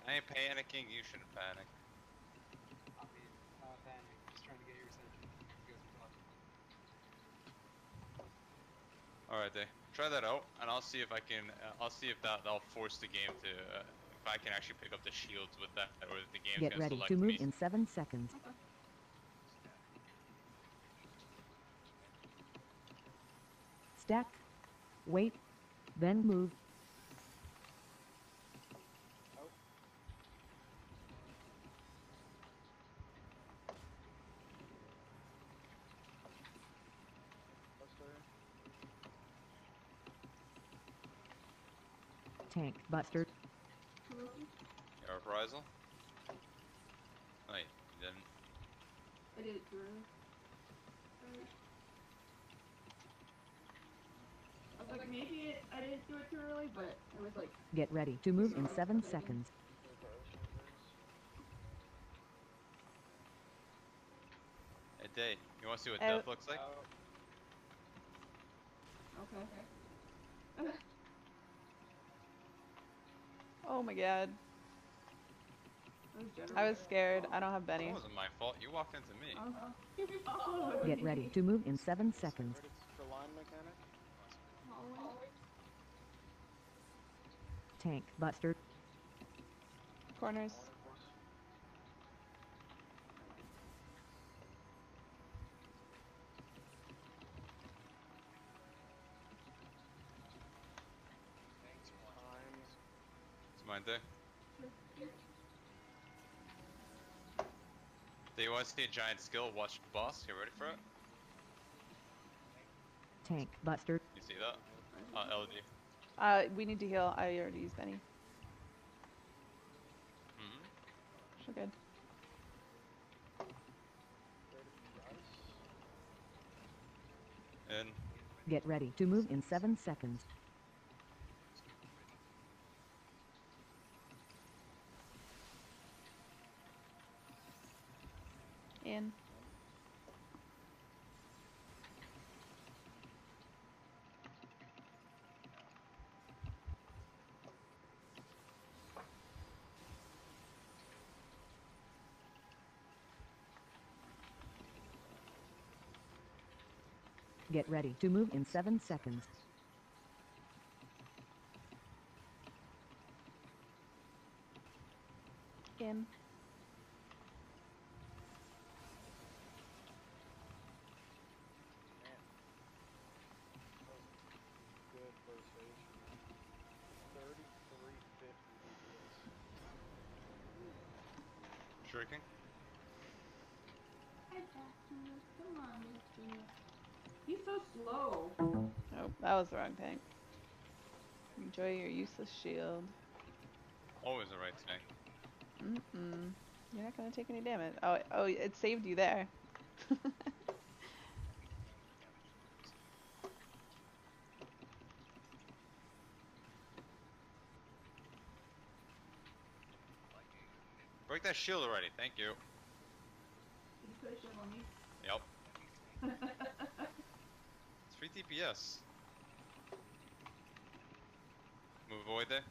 I ain't panicking, you shouldn't panic. I mean, not panic, just trying to get your attention. You guys are talking. Alright, Day. Try that out, and I'll see if I can. I'll see if that'll force the game to. If I can actually pick up the shields with that, or if the game's Get gonna ready select to move me. in 7 seconds. Stack. Wait. Then move. Oh. Tank buster. Your reprisal? Oh, you didn't. I did it too early. I was like, maybe I didn't do it too early, but I was like... Get ready to move in 7 seconds. Hey, Day. You want to see what death looks like? Okay. Oh my god. I was scared. I don't have Benny. That wasn't my fault. You walked into me. Get ready to move in 7 seconds. For line mechanic? Tank buster. Corners. It's mine, Day. Do you want to see a giant skill? Watch the boss. You ready for it? Tank buster. You see that? LD. We need to heal. I already used Benny. So good. In. Get ready to move in 7 seconds. In. Get ready to move in 7 seconds. In. Good first stage. 3350 DPS. Shrieking. Come on, Mr. He's so slow. Oh, that was the wrong tank. Enjoy your useless shield. Always the right tank. You're not gonna take any damage. Oh, it saved you there. Break that shield already. Thank you. Did you put a shield on me? Yep. It's free DPS. Move away there.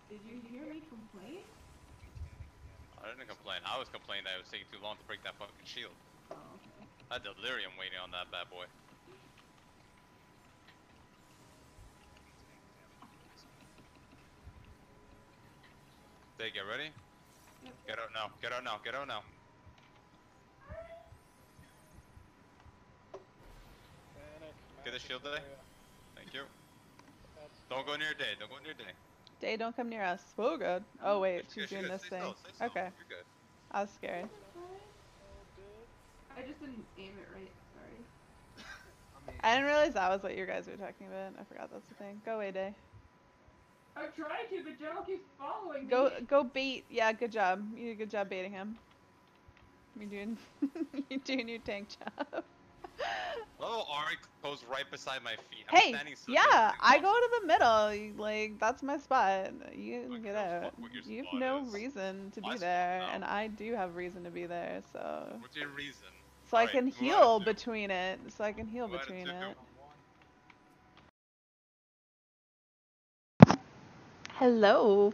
Did you hear me complain? I didn't complain. I was complaining that it was taking too long to break that fucking shield. Oh, okay. I had delirium waiting on that bad boy. They get ready? Yep. Get out now. Get out now. Get out now. Get the shield there. Thank you. Don't go near Day. Don't go near Day. Day, don't come near us. Oh god. Oh wait, She's she's doing this stay thing. still, stay still. Okay. You're good. I was scared. I just didn't aim it right. Sorry. I didn't realize that was what you guys were talking about. I forgot that's the thing. Go away, Day. I'm trying to, but Joe keeps following me. Go bait. Yeah, good job. You did a good job baiting him. You're doing you're doing your tank job. Little Ari goes right beside my feet. I'm Hey, standing still. yeah, I go to the middle. Like that's my spot. You can get out. You have no reason to be there, and I do have reason to be there. So. What's your reason? So I can heal between it. So I can heal between it. Hello.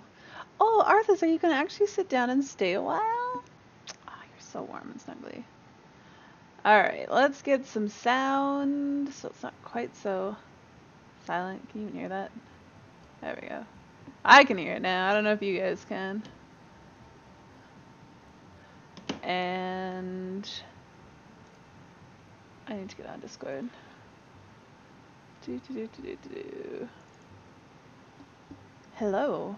Oh, Arthas, are you gonna actually sit down and stay a while? Oh, you're so warm and snuggly. Alright, let's get some sound so it's not quite so silent. Can you even hear that? There we go. I can hear it now. I don't know if you guys can. And I need to get on Discord. Hello.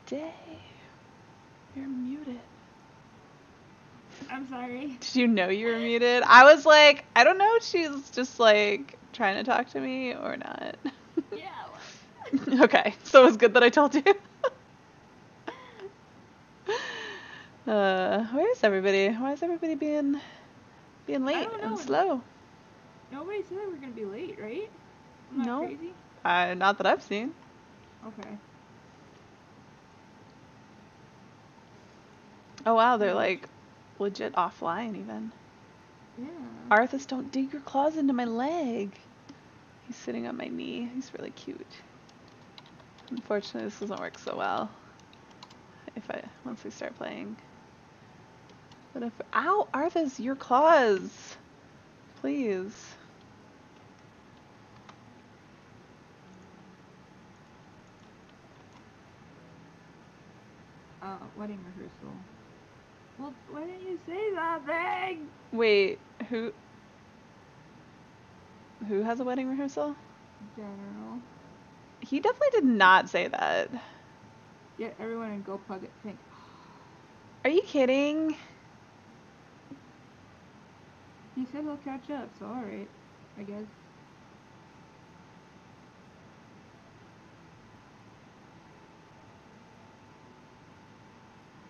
Day. You're muted. I'm sorry. Did you know you were muted? I was like, I don't know if she's just like trying to talk to me or not. Yeah. Okay, so it was good that I told you. Where's everybody? Why is everybody being late don't and know. slow? Nobody said we're gonna be late, right? I'm not No. crazy. Not that I've seen. Okay. Oh wow, they're like legit offline even. Yeah. Arthas, don't dig your claws into my leg. He's sitting on my knee. He's really cute. Unfortunately, this doesn't work so well. Once we start playing. But if ow, Arthas, your claws, please. Wedding rehearsal. Well, why didn't you say that, thing? Wait, who has a wedding rehearsal? General. He definitely did not say that. Get everyone and go plug it pink. Are you kidding? He said he'll catch up, so alright, I guess.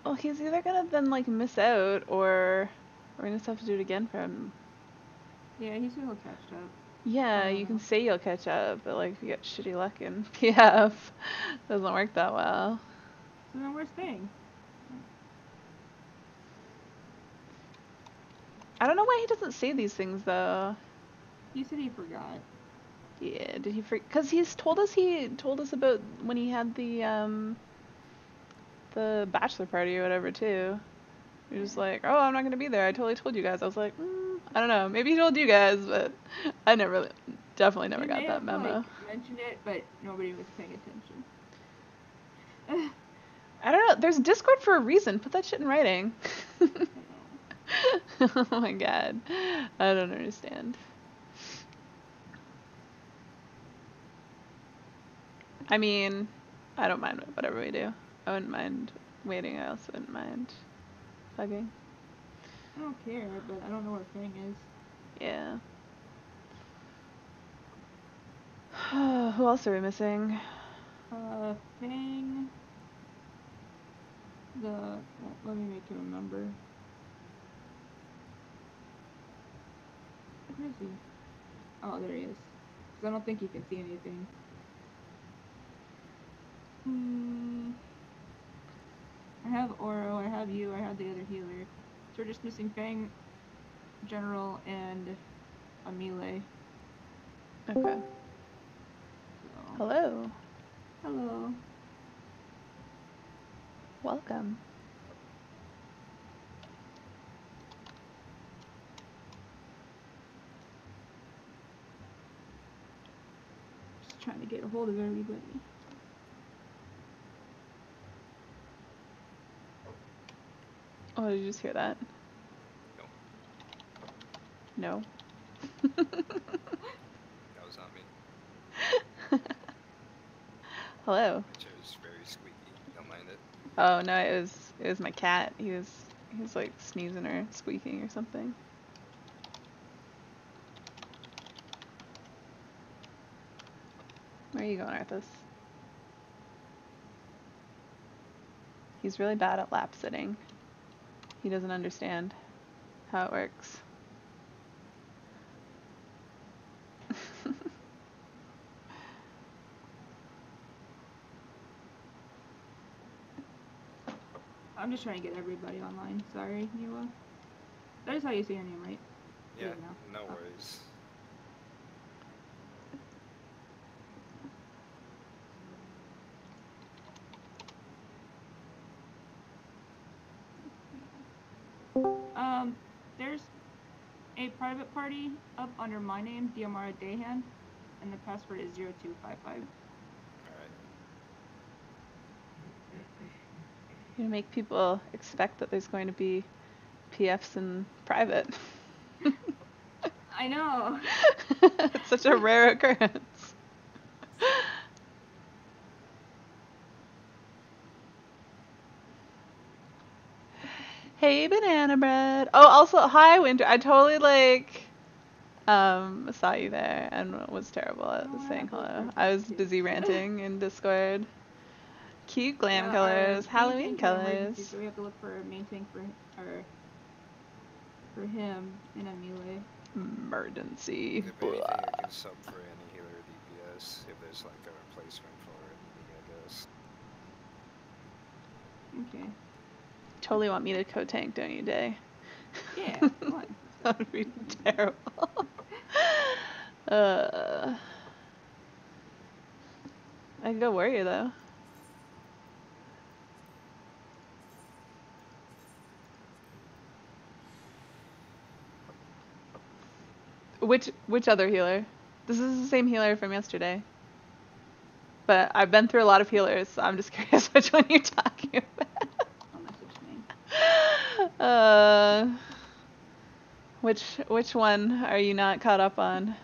Well, he's either gonna then like miss out, or we're gonna just have to do it again for him. Yeah, he said he'll catch up. Yeah, you can say you'll catch up, but like if you get shitty luck in PF, doesn't work that well. So then we're staying. I don't know why he doesn't say these things though. He said he forgot. Yeah, did he forget? Because he told us about when he had the bachelor party or whatever too. He was like, oh, I'm not gonna be there. I totally told you guys. I was like, I don't know. Maybe he told you guys, but I definitely never got that memo. Like, mentioned it, but nobody was paying attention. I don't know. There's Discord for a reason. Put that shit in writing. Oh my god. I don't understand. I mean, I don't mind whatever we do. I wouldn't mind waiting. I also wouldn't mind plugging. I don't care, but I don't know where Fang is. Yeah. Who else are we missing? Fang. Let me make you remember. Where is he? Oh, there he is. Because I don't think he can see anything. I have Oro, I have you, I have the other healer. So we're just missing Fang, General, and a melee. Okay. So. Hello. Hello. Welcome. Just trying to get a hold of everybody. Oh, did you just hear that? No. No? That was not me. Hello. My chair is very squeaky. Don't mind it. Oh no, it was my cat. He was like sneezing or squeaking or something. Where are you going, Arthas? He's really bad at lap sitting. He doesn't understand how it works. I'm just trying to get everybody online. Sorry, Niwa. That is how you say your name, right? Yeah, no worries. There's a private party up under my name, Diamara Dahan, and the password is 0255. Alright. You make people expect that there's going to be PFs in private. I know. It's such a rare occurrence. Hey, banana bread. Oh, also, hi, Winter. I totally saw you there and was terrible at saying hello. I was busy ranting in Discord. Cute glam colors, Halloween colors. So we have to look for a main tank for him in a melee. Emergency. If anything, I can sub for any healer or DPS if there's like a replacement for it, I guess. Okay. Totally want me to co-tank, don't you, Day? Yeah, what? That would be terrible. I could go warrior though. Which other healer? This is the same healer from yesterday. But I've been through a lot of healers, so I'm just curious which one you're talking about. I'll message me. Which one are you not caught up on?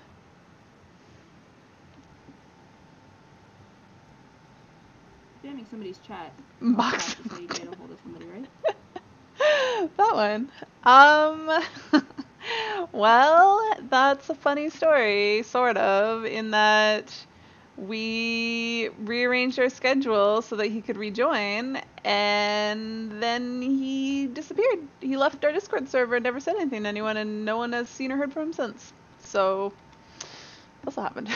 Jamming somebody's chat. Box. So you get a hold of somebody, right? That one. Well, that's a funny story, sort of, in that we rearranged our schedule so that he could rejoin, and then he disappeared. He left our Discord server and never said anything to anyone, and no one has seen or heard from him since. So, that's what happened.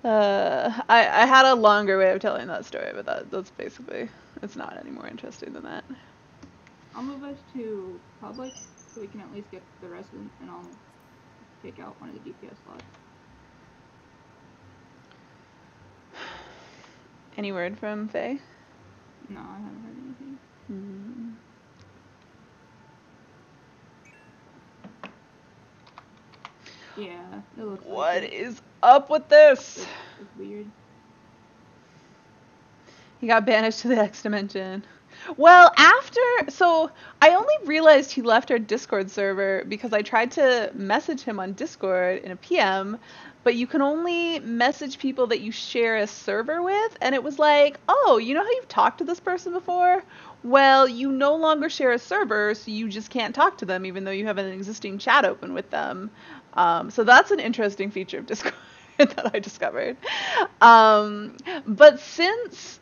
I had a longer way of telling that story, but that's basically, it's not any more interesting than that. I'll move us to public so we can at least get the resident, and I'll take out one of the DPS slots. Any word from Faye? No, I haven't heard anything. Yeah, it looks like What it. is up with this? It's weird. He got banished to the X dimension. Well, so I only realized he left our Discord server because I tried to message him on Discord in a PM, but you can only message people that you share a server with, and it was like, oh, you know how you've talked to this person before? Well, you no longer share a server, so you just can't talk to them even though you have an existing chat open with them. So that's an interesting feature of Discord that I discovered. But since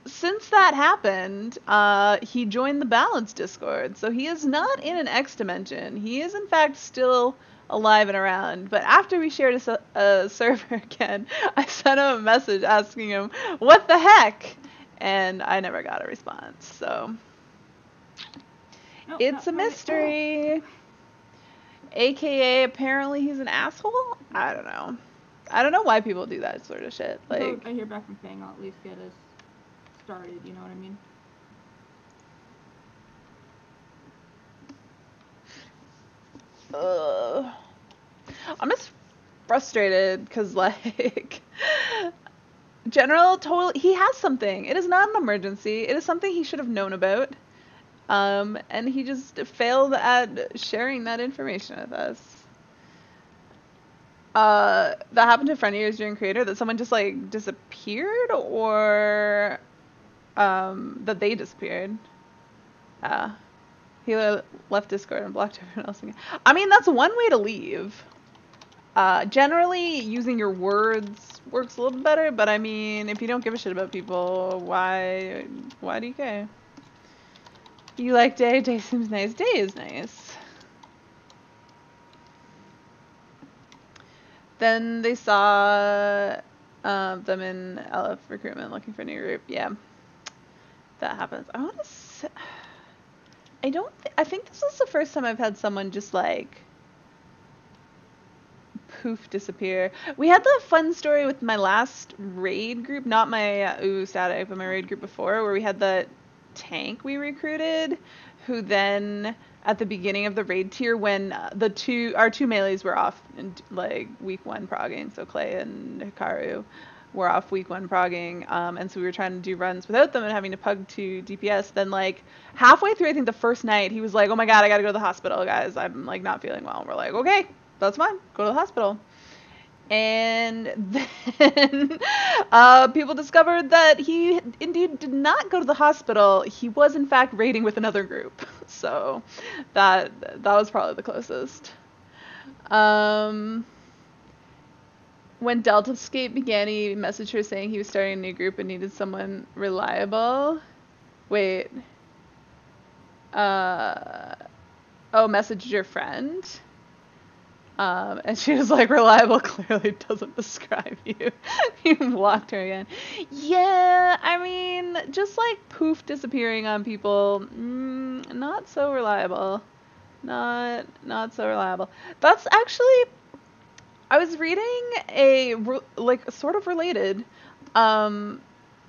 that happened, he joined the Balance Discord, so he is not in an X dimension. He is in fact still alive and around. But after we shared a server again, I sent him a message asking him what the heck, and I never got a response. So it's a mystery. AKA apparently he's an asshole. I don't know. I don't know why people do that sort of shit. Like, Until I hear back from Fang, I'll at least get us started, you know what I mean? I'm just frustrated because, like, General totally, he has something. It is not an emergency. It is something he should have known about. And he just failed at sharing that information with us. That happened to a friend of yours during Creator, that someone just like disappeared, or that they disappeared. He left Discord and blocked everyone else again. I mean, that's one way to leave. Generally, using your words works a little bit better, but I mean, if you don't give a shit about people, why do you care? You like Day? Day seems nice. Day is nice. Then they saw them in LF recruitment looking for a new group. Yeah, that happens. I want to say, I think this is the first time I've had someone just like poof disappear. We had the fun story with my last raid group, not my static, but my raid group before, where we had the tank we recruited, who then at the beginning of the raid tier, when our two melees were off in like week 1 progging, so Clay and Hikaru were off week 1 progging, and so we were trying to do runs without them and having to pug to DPS. Then like halfway through, I think the first night, he was like, "Oh my god, I gotta go to the hospital, guys. I'm like not feeling well." And we're like, "Okay, that's fine. Go to the hospital." And then people discovered that he indeed did not go to the hospital. He was in fact raiding with another group. So that was probably the closest. When Deltascape began, he messaged her saying he was starting a new group and needed someone reliable. Wait. Messaged your friend. And she was like, reliable clearly doesn't describe you. You blocked her again. Yeah, I mean, just like poof disappearing on people, not so reliable. Not so reliable. That's actually, I was reading a, like, sort of related,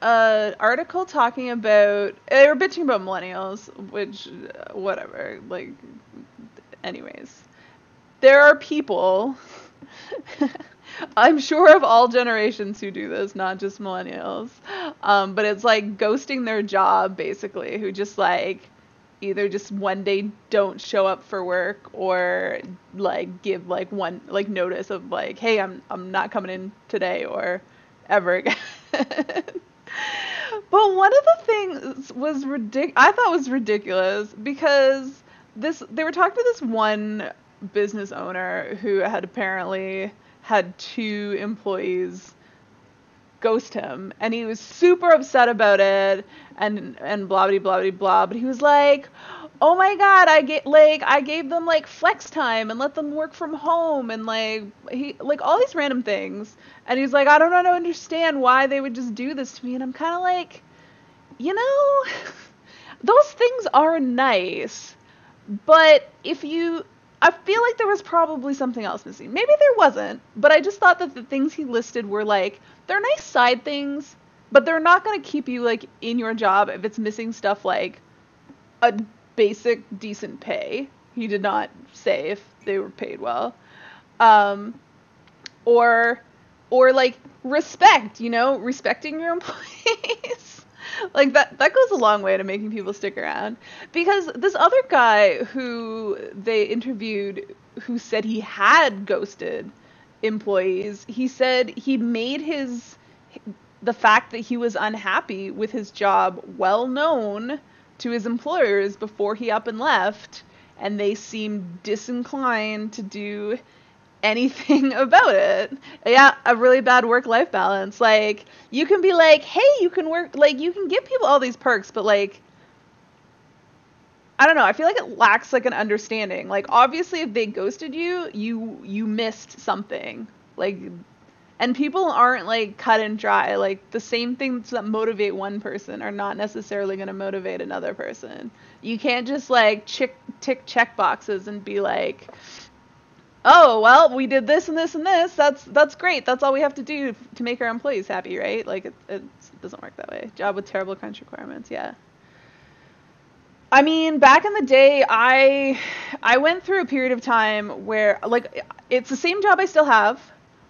article talking about, they were bitching about millennials, which, whatever, like, anyways. There are people, I'm sure of all generations who do this, not just millennials, but it's like ghosting their job, basically, who just like either just one day don't show up for work or like give like one like notice of like, hey, I'm not coming in today or ever again. But one of the things was I thought was ridiculous because they were talking to this one business owner who had apparently had 2 employees ghost him, and he was super upset about it and blah blah blah blah. But he was like, "Oh my god, I gave them like flex time and let them work from home and like he like all these random things." And he's like, "I don't understand why they would just do this to me." And I'm kind of like, you know, those things are nice, but I feel like there was probably something else missing. Maybe there wasn't, but I just thought that the things he listed were like, they're nice side things, but they're not going to keep you like in your job if it's missing stuff like a basic decent pay. He did not say if they were paid well. Or like respect, respecting your employees. Like that goes a long way to making people stick around. Because this other guy who they interviewed who said he had ghosted employees, he said he made the fact that he was unhappy with his job well known to his employers before he up and left, and they seemed disinclined to do anything about it. Yeah, a really bad work-life balance. Like, you can be like, hey, you can work, like, you can give people all these perks, but like, I don't know, I feel like it lacks like an understanding. Like, obviously if they ghosted you, you missed something. Like, and people aren't like cut and dry. Like, the same things that motivate one person are not necessarily going to motivate another person. You can't just like tick check boxes and be like, oh, well, we did this and this and this. That's great. That's all we have to do to make our employees happy, right? Like, it doesn't work that way. Job with terrible crunch requirements, yeah. I mean, back in the day, I went through a period of time where, like, it's the same job I still have.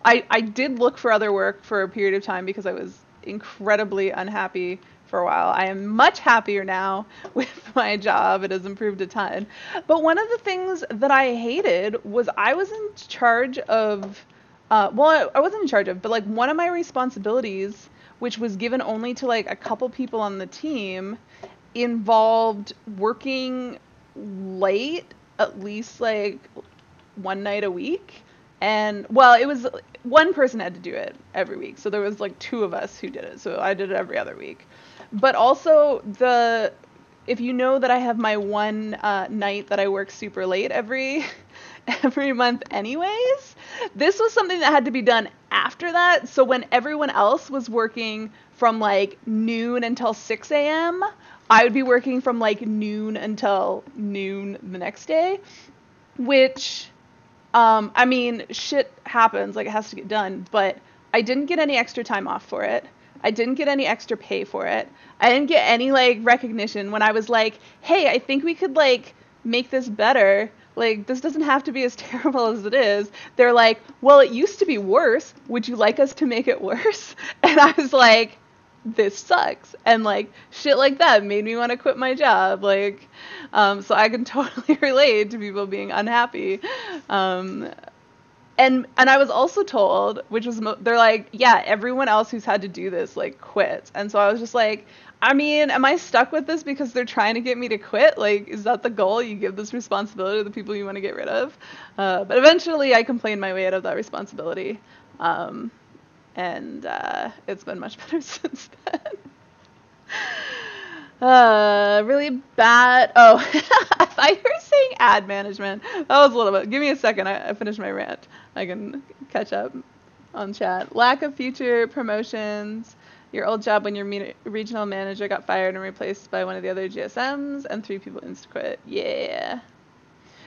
I did look for other work for a period of time because I was incredibly unhappy for a while. I am much happier now with my job. It has improved a ton. But one of the things that I hated was I was in charge of, I wasn't in charge of, but like one of my responsibilities, which was given only to like a couple people on the team, involved working late at least like one night a week. And well, it was one person had to do it every week. So there was like 2 of us who did it. So I did it every other week. But also if you know that I have my one night that I work super late every month anyways, this was something that had to be done after that. So when everyone else was working from like noon until 6 a.m., I would be working from like noon until noon the next day, which, I mean, shit happens, like it has to get done, but I didn't get any extra time off for it. I didn't get any extra pay for it. I didn't get any like recognition when I was like, hey, I think we could like make this better. Like, this doesn't have to be as terrible as it is. They're like, well, it used to be worse. Would you like us to make it worse? And I was like, this sucks. And like shit like that made me want to quit my job. Like, so I can totally relate to people being unhappy. And I was also told, which was they're like, yeah, everyone else who's had to do this like quits. And so I was just like, I mean, am I stuck with this because they're trying to get me to quit? Like, is that the goal? You give this responsibility to the people you want to get rid of? But eventually, I complained my way out of that responsibility, and it's been much better since then. Really bad. Oh, I thought you were saying ad management. That was a little bit. Give me a second. I finished my rant. I can catch up on chat. Lack of future promotions. Your old job when your regional manager got fired and replaced by one of the other GSMs, and 3 people insta quit. Yeah.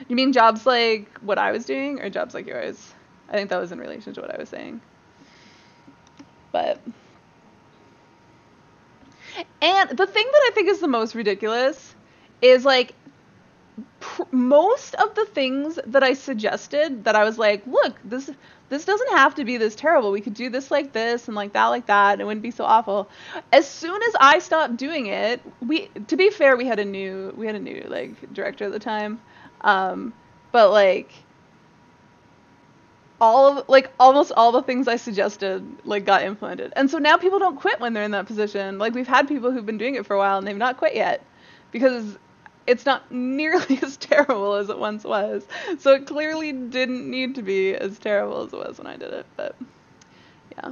You mean jobs like what I was doing, or jobs like yours? I think that was in relation to what I was saying. But. And the thing that I think is the most ridiculous is like most of the things that I suggested that I was like, look, this doesn't have to be this terrible. We could do this like this and like that, and it wouldn't be so awful. As soon as I stopped doing it, to be fair, we had a new like director at the time. But like almost all the things I suggested like got implemented. And so now people don't quit when they're in that position. Like we've had people who've been doing it for a while and they've not quit yet because it's not nearly as terrible as it once was. So it clearly didn't need to be as terrible as it was when I did it, but yeah.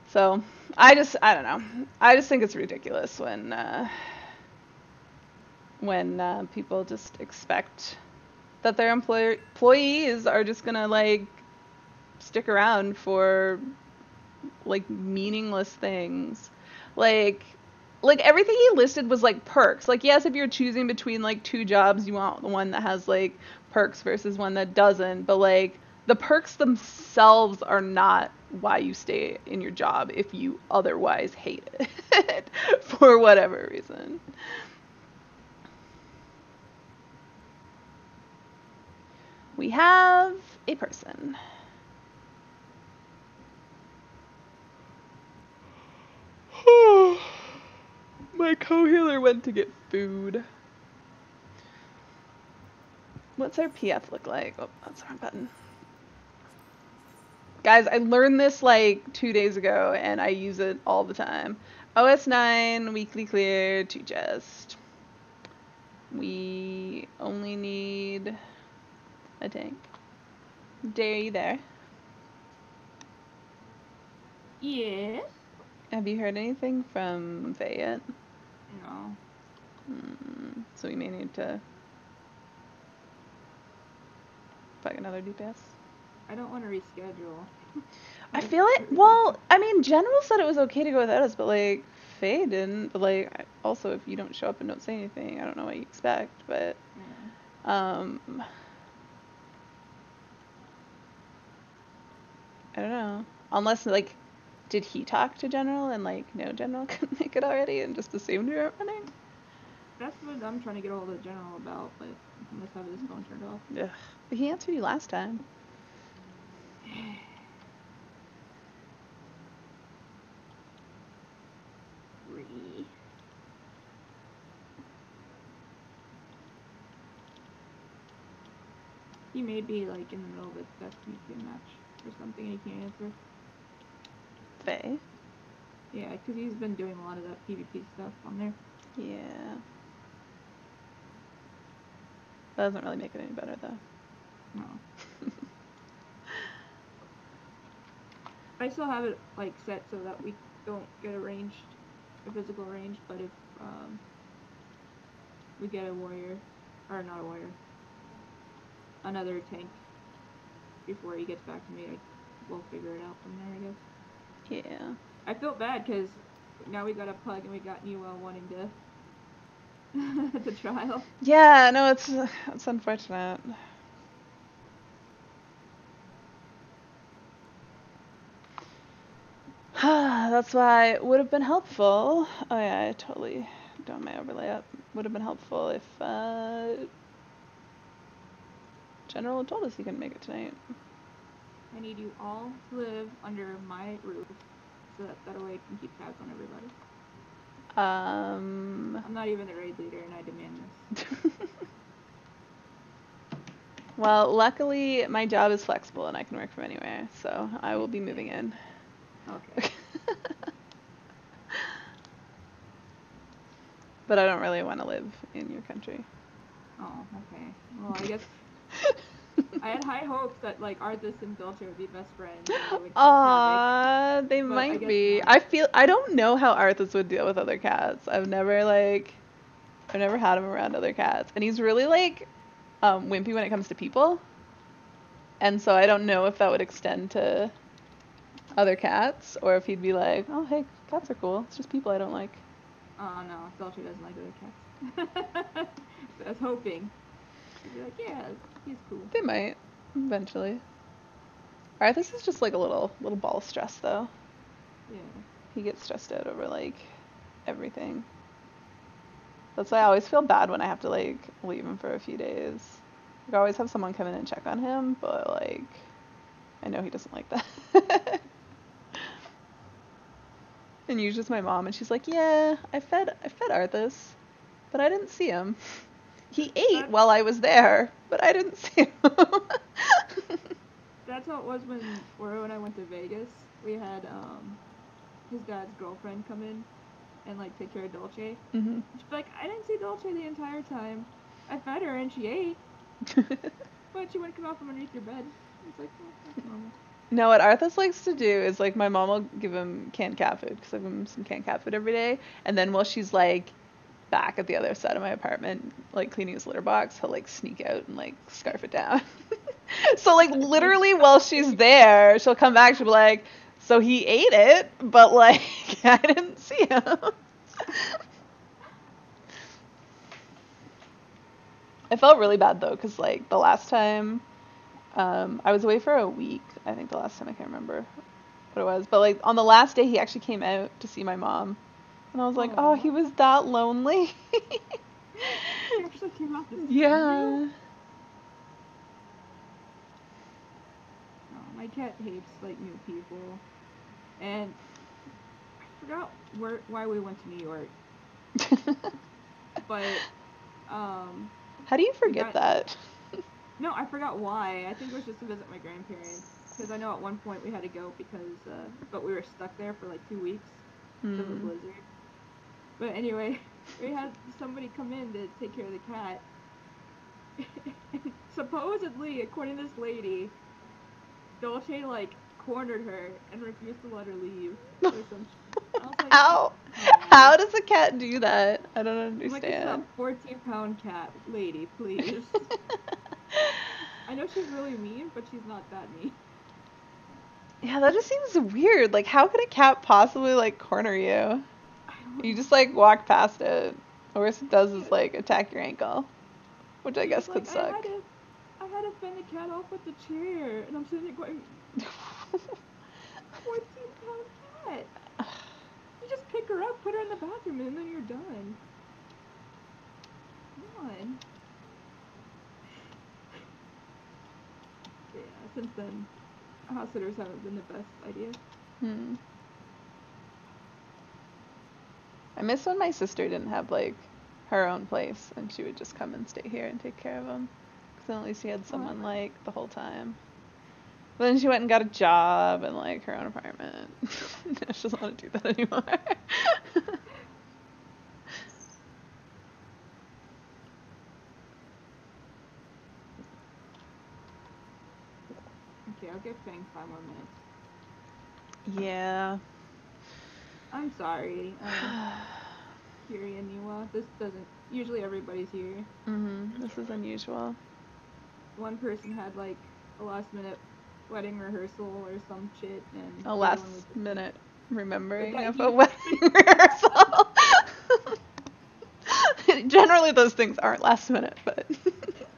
So I don't know. I just think it's ridiculous when people just expect that their employees are just gonna like stick around for like meaningless things. Like everything he listed was like perks. Like yes, if you're choosing between like 2 jobs, you want the one that has like perks versus one that doesn't. But like the perks themselves are not why you stay in your job if you otherwise hate it for whatever reason. We have a person. My co-healer went to get food. What's our PF look like? Oh, that's the wrong button. Guys, I learned this like 2 days ago and I use it all the time. OS9, weekly clear to chest. We only need a tank. Day, are you there? Yes. Have you heard anything from Faye yet? No. So we may need to plug another DPS. I don't want to reschedule. I feel it. Well, I mean, General said it was okay to go without us, but like Faye didn't. But like, also if you don't show up and don't say anything, I don't know what you expect. But I don't know. Unless like, did he talk to General and like no General couldn't make it already and just assumed we weren't running? That's what I'm trying to get a hold of General about, but I must have his phone turned off. Yeah. But he answered you last time. He may be like in the middle of a Death Museum match or something and he can't answer. Faye? Yeah, because he's been doing a lot of that PvP stuff on there. Yeah. That doesn't really make it any better though. No. I still have it like set so that we don't get a physical range, but if we get a warrior, or not a warrior, another tank before he gets back to me, we'll figure it out from there, I guess. Yeah. I feel bad because now we got a pug and we got Newell wanting to the trial. Yeah, no, it's unfortunate. That's why it would have been helpful. Oh yeah, I totally don't my overlay up. Would have been helpful if General had told us he couldn't make it tonight. I need you all to live under my roof, so that way I can keep tabs on everybody. I'm not even the raid leader, and I demand this. Well, luckily my job is flexible and I can work from anywhere, so I will be moving in. Okay. But I don't really want to live in your country. Oh, okay. Well, I guess I had high hopes that like Arthas and Dolce would be best friends. Aww, they but might I be. not. I don't know how Arthas would deal with other cats. I've never had him around other cats, and he's really like wimpy when it comes to people. And so I don't know if that would extend to other cats, or if he'd be like, oh hey, cats are cool. It's just people I don't like. Oh no, Dolce doesn't like other cats. I was hoping. He'd be like, yeah, he's cool. They might, eventually. Arthas is just like a little ball of stress though. Yeah. He gets stressed out over like everything. That's why I always feel bad when I have to like leave him for a few days. Like, I always have someone come in and check on him, but like I know he doesn't like that. And usually it's my mom, and she's like, "Yeah, I fed Arthas, but I didn't see him. He ate while I was there, but I didn't see him." That's how it was when Oro and I went to Vegas. We had his dad's girlfriend come in and like take care of Dolce. Mm-hmm. She's like, I didn't see Dolce the entire time. I fed her and she ate, but she wouldn't come out from underneath your bed. It's like, oh, that's normal. No, what Arthas likes to do is like my mom will give him canned cat food because I give him some canned cat food every day, and then while she's like back at the other side of my apartment, like cleaning his litter box, he'll like sneak out and like scarf it down. So like literally while she's there, she'll come back, she'll be like, so he ate it, but like I didn't see him. I felt really bad though, because like the last time I was away for a week, I think the last time, I can't remember what it was, but like on the last day he actually came out to see my mom, and I was like, oh, he was that lonely. He actually came out to see Yeah. you? My cat hates like new people, and I forgot why we went to New York. But how do you forget that? No, I forgot why. I think it was just to visit my grandparents, because I know at one point we had to go because but we were stuck there for like 2 weeks because of the blizzard. But anyway, we had somebody come in to take care of the cat. Supposedly, according to this lady, Dolce like cornered her and refused to let her leave. Or some I was like, how does a cat do that? I don't understand. Like, this is a 14-pound cat, lady, please. I know she's really mean, but she's not that mean. Yeah, that just seems weird. Like, how could a cat possibly like corner you? You just like walk past it. The worst it does is like attack your ankle, which I guess could suck. I had to fend the cat off with the chair, and I'm sitting there going, 14-pound cat. You just pick her up, put her in the bathroom, and then you're done. Come on. Yeah, since then, house sitters haven't been the best idea. I miss when my sister didn't have like her own place, and she would just come and stay here and take care of them. Because then at least she had someone like the whole time. But then she went and got a job and like her own apartment. She doesn't want to do that anymore. Okay, I'll give Fang 5 more minutes. Yeah. I'm sorry. Kiri and Niwa. This doesn't. Usually everybody's here. This is unusual. One person had like a last minute wedding rehearsal or some shit, and a last minute remembering of a wedding rehearsal. Generally, those things aren't last minute, but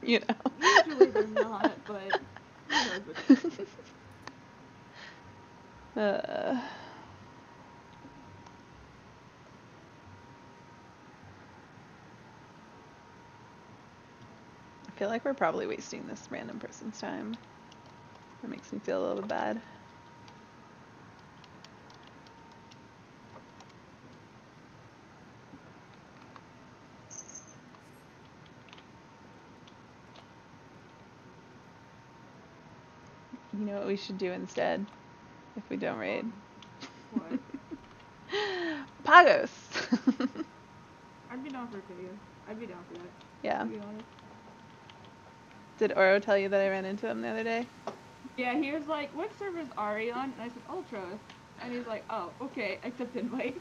you know. Usually they're not, but who knows what. Uh, I feel like we're probably wasting this random person's time. That makes me feel a little bit bad. You know what we should do instead if we don't raid? What? Pagos! I'd be down for a video. I'd be down for that, Yeah. to be honest. Did Oro tell you that I ran into him the other day? Yeah, he was like, what server is Ari on? And I said, Ultros. And he's like, oh, okay, accept invite.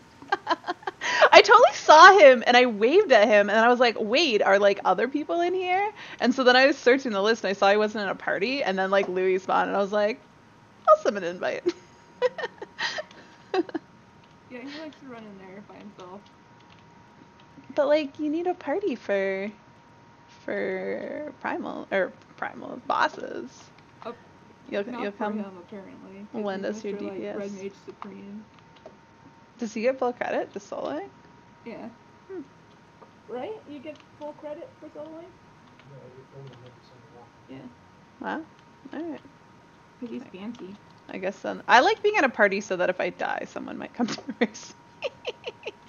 I totally saw him and I waved at him and I was like, wait, are like other people in here? And so then I was searching the list and I saw he wasn't in a party and then like Louis spawned and I was like, I'll send an invite. Yeah, he likes to run in there by himself. But like you need a party for primal bosses. Oh, You'll Not for come him, apparently. 'Cause lend he's us your Mr. like, DPS. Red Mage Supreme. Does he get full credit to solo? Yeah. Right? You get full credit for soloing? Yeah. Wow. Alright. Because he's fancy. I guess then I like being at a party so that if I die someone might come to race.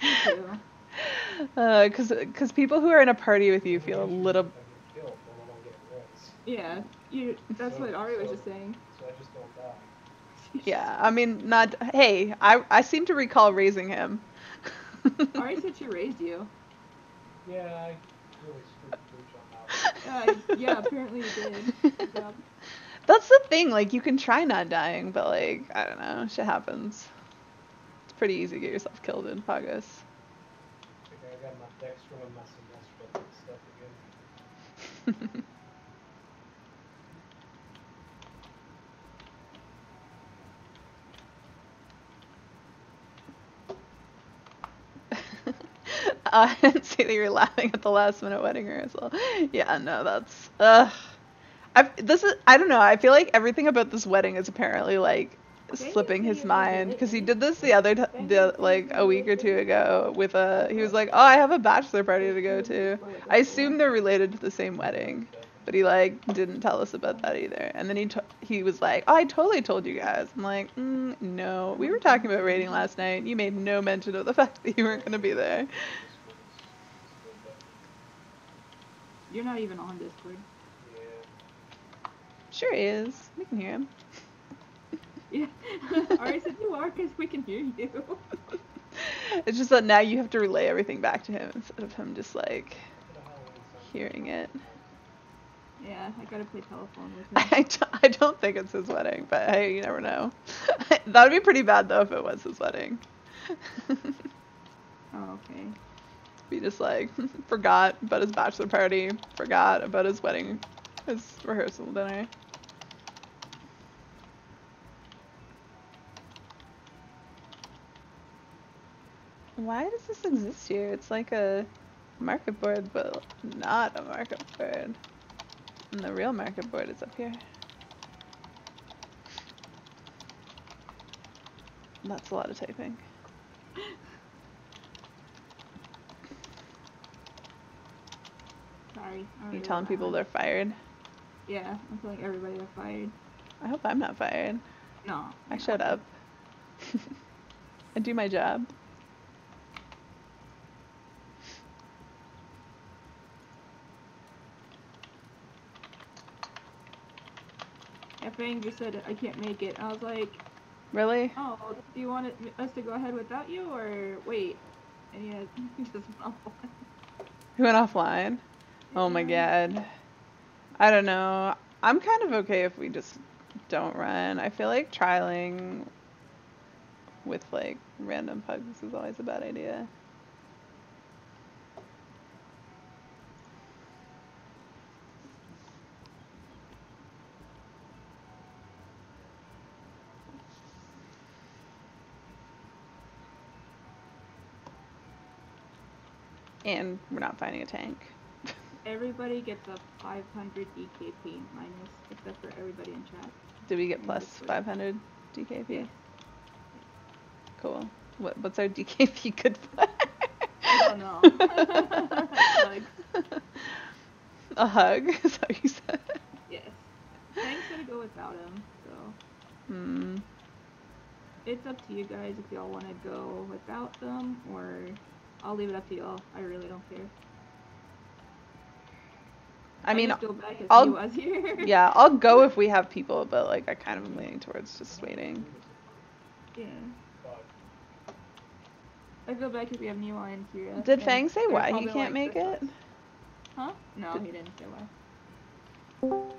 Me too. Cause people who are in a party with you feel a little. Yeah, that's what Ari was just saying. Yeah, I mean, not. Hey, I seem to recall raising him. Ari said she raised you. Yeah, I really screwed the pooch on that. Yeah, apparently you did. Good job. That's the thing. Like, you can try not dying, but like, I don't know, shit happens. It's pretty easy to get yourself killed in Pagos. I think I got my Dextro and my Sinestro stuff again. I didn't see that you were laughing at the last minute wedding rehearsal. Yeah, no, that's I don't know. I feel like everything about this wedding is apparently like slipping his mind because he did this like a week or two ago with he was like, oh, I have a bachelor party to go to. I assume they're related to the same wedding, but he like didn't tell us about that either. And then he was like, oh, I totally told you guys. I'm like, no, we were talking about raiding last night. You made no mention of the fact that you weren't gonna be there. You're not even on Discord. Sure he is. We can hear him. Yeah. Ari said you are because we can hear you. It's just that now you have to relay everything back to him instead of him just like hearing it. Yeah, I gotta play telephone with him. I don't think it's his wedding, but hey, you never know. That would be pretty bad though if it was his wedding. Oh, okay. Be just like forgot about his bachelor party, forgot about his wedding, his rehearsal dinner. Why does this exist here? It's like a market board, but not a market board. And the real market board is up here. That's a lot of typing. Sorry. Are you telling people they're fired? Yeah, I'm telling everybody they're fired. I hope I'm not fired. No. I showed up. I do my job. Fang just said I can't make it. I was like, Really? oh, do you want us to go ahead without you or wait? And he just went offline. He went offline? Oh my god. I don't know. I'm kind of okay if we just don't run. I feel like trialing with like random pugs is always a bad idea. And we're not finding a tank. Everybody gets a 500 DKP minus, except for everybody in chat. Did we get And plus Discord. 500 DKP? Yes. Cool. What's our DKP good for? I don't know. Like, A hug? Is that what you said? yes. Thanks gonna go without him, so Hmm. it's up to you guys if y'all want to go without them, or I'll leave it up to y'all. I really don't care. I mean, just feel bad 'cause I'll- he was here. yeah, I'll go if we have people, but like I kind of am leaning towards just waiting. Yeah. I feel bad because we have Niwa and Kira. Did and Fang say they're why he probably can't like, make "This it? sucks." Huh? No, Did- he didn't say why. Oh.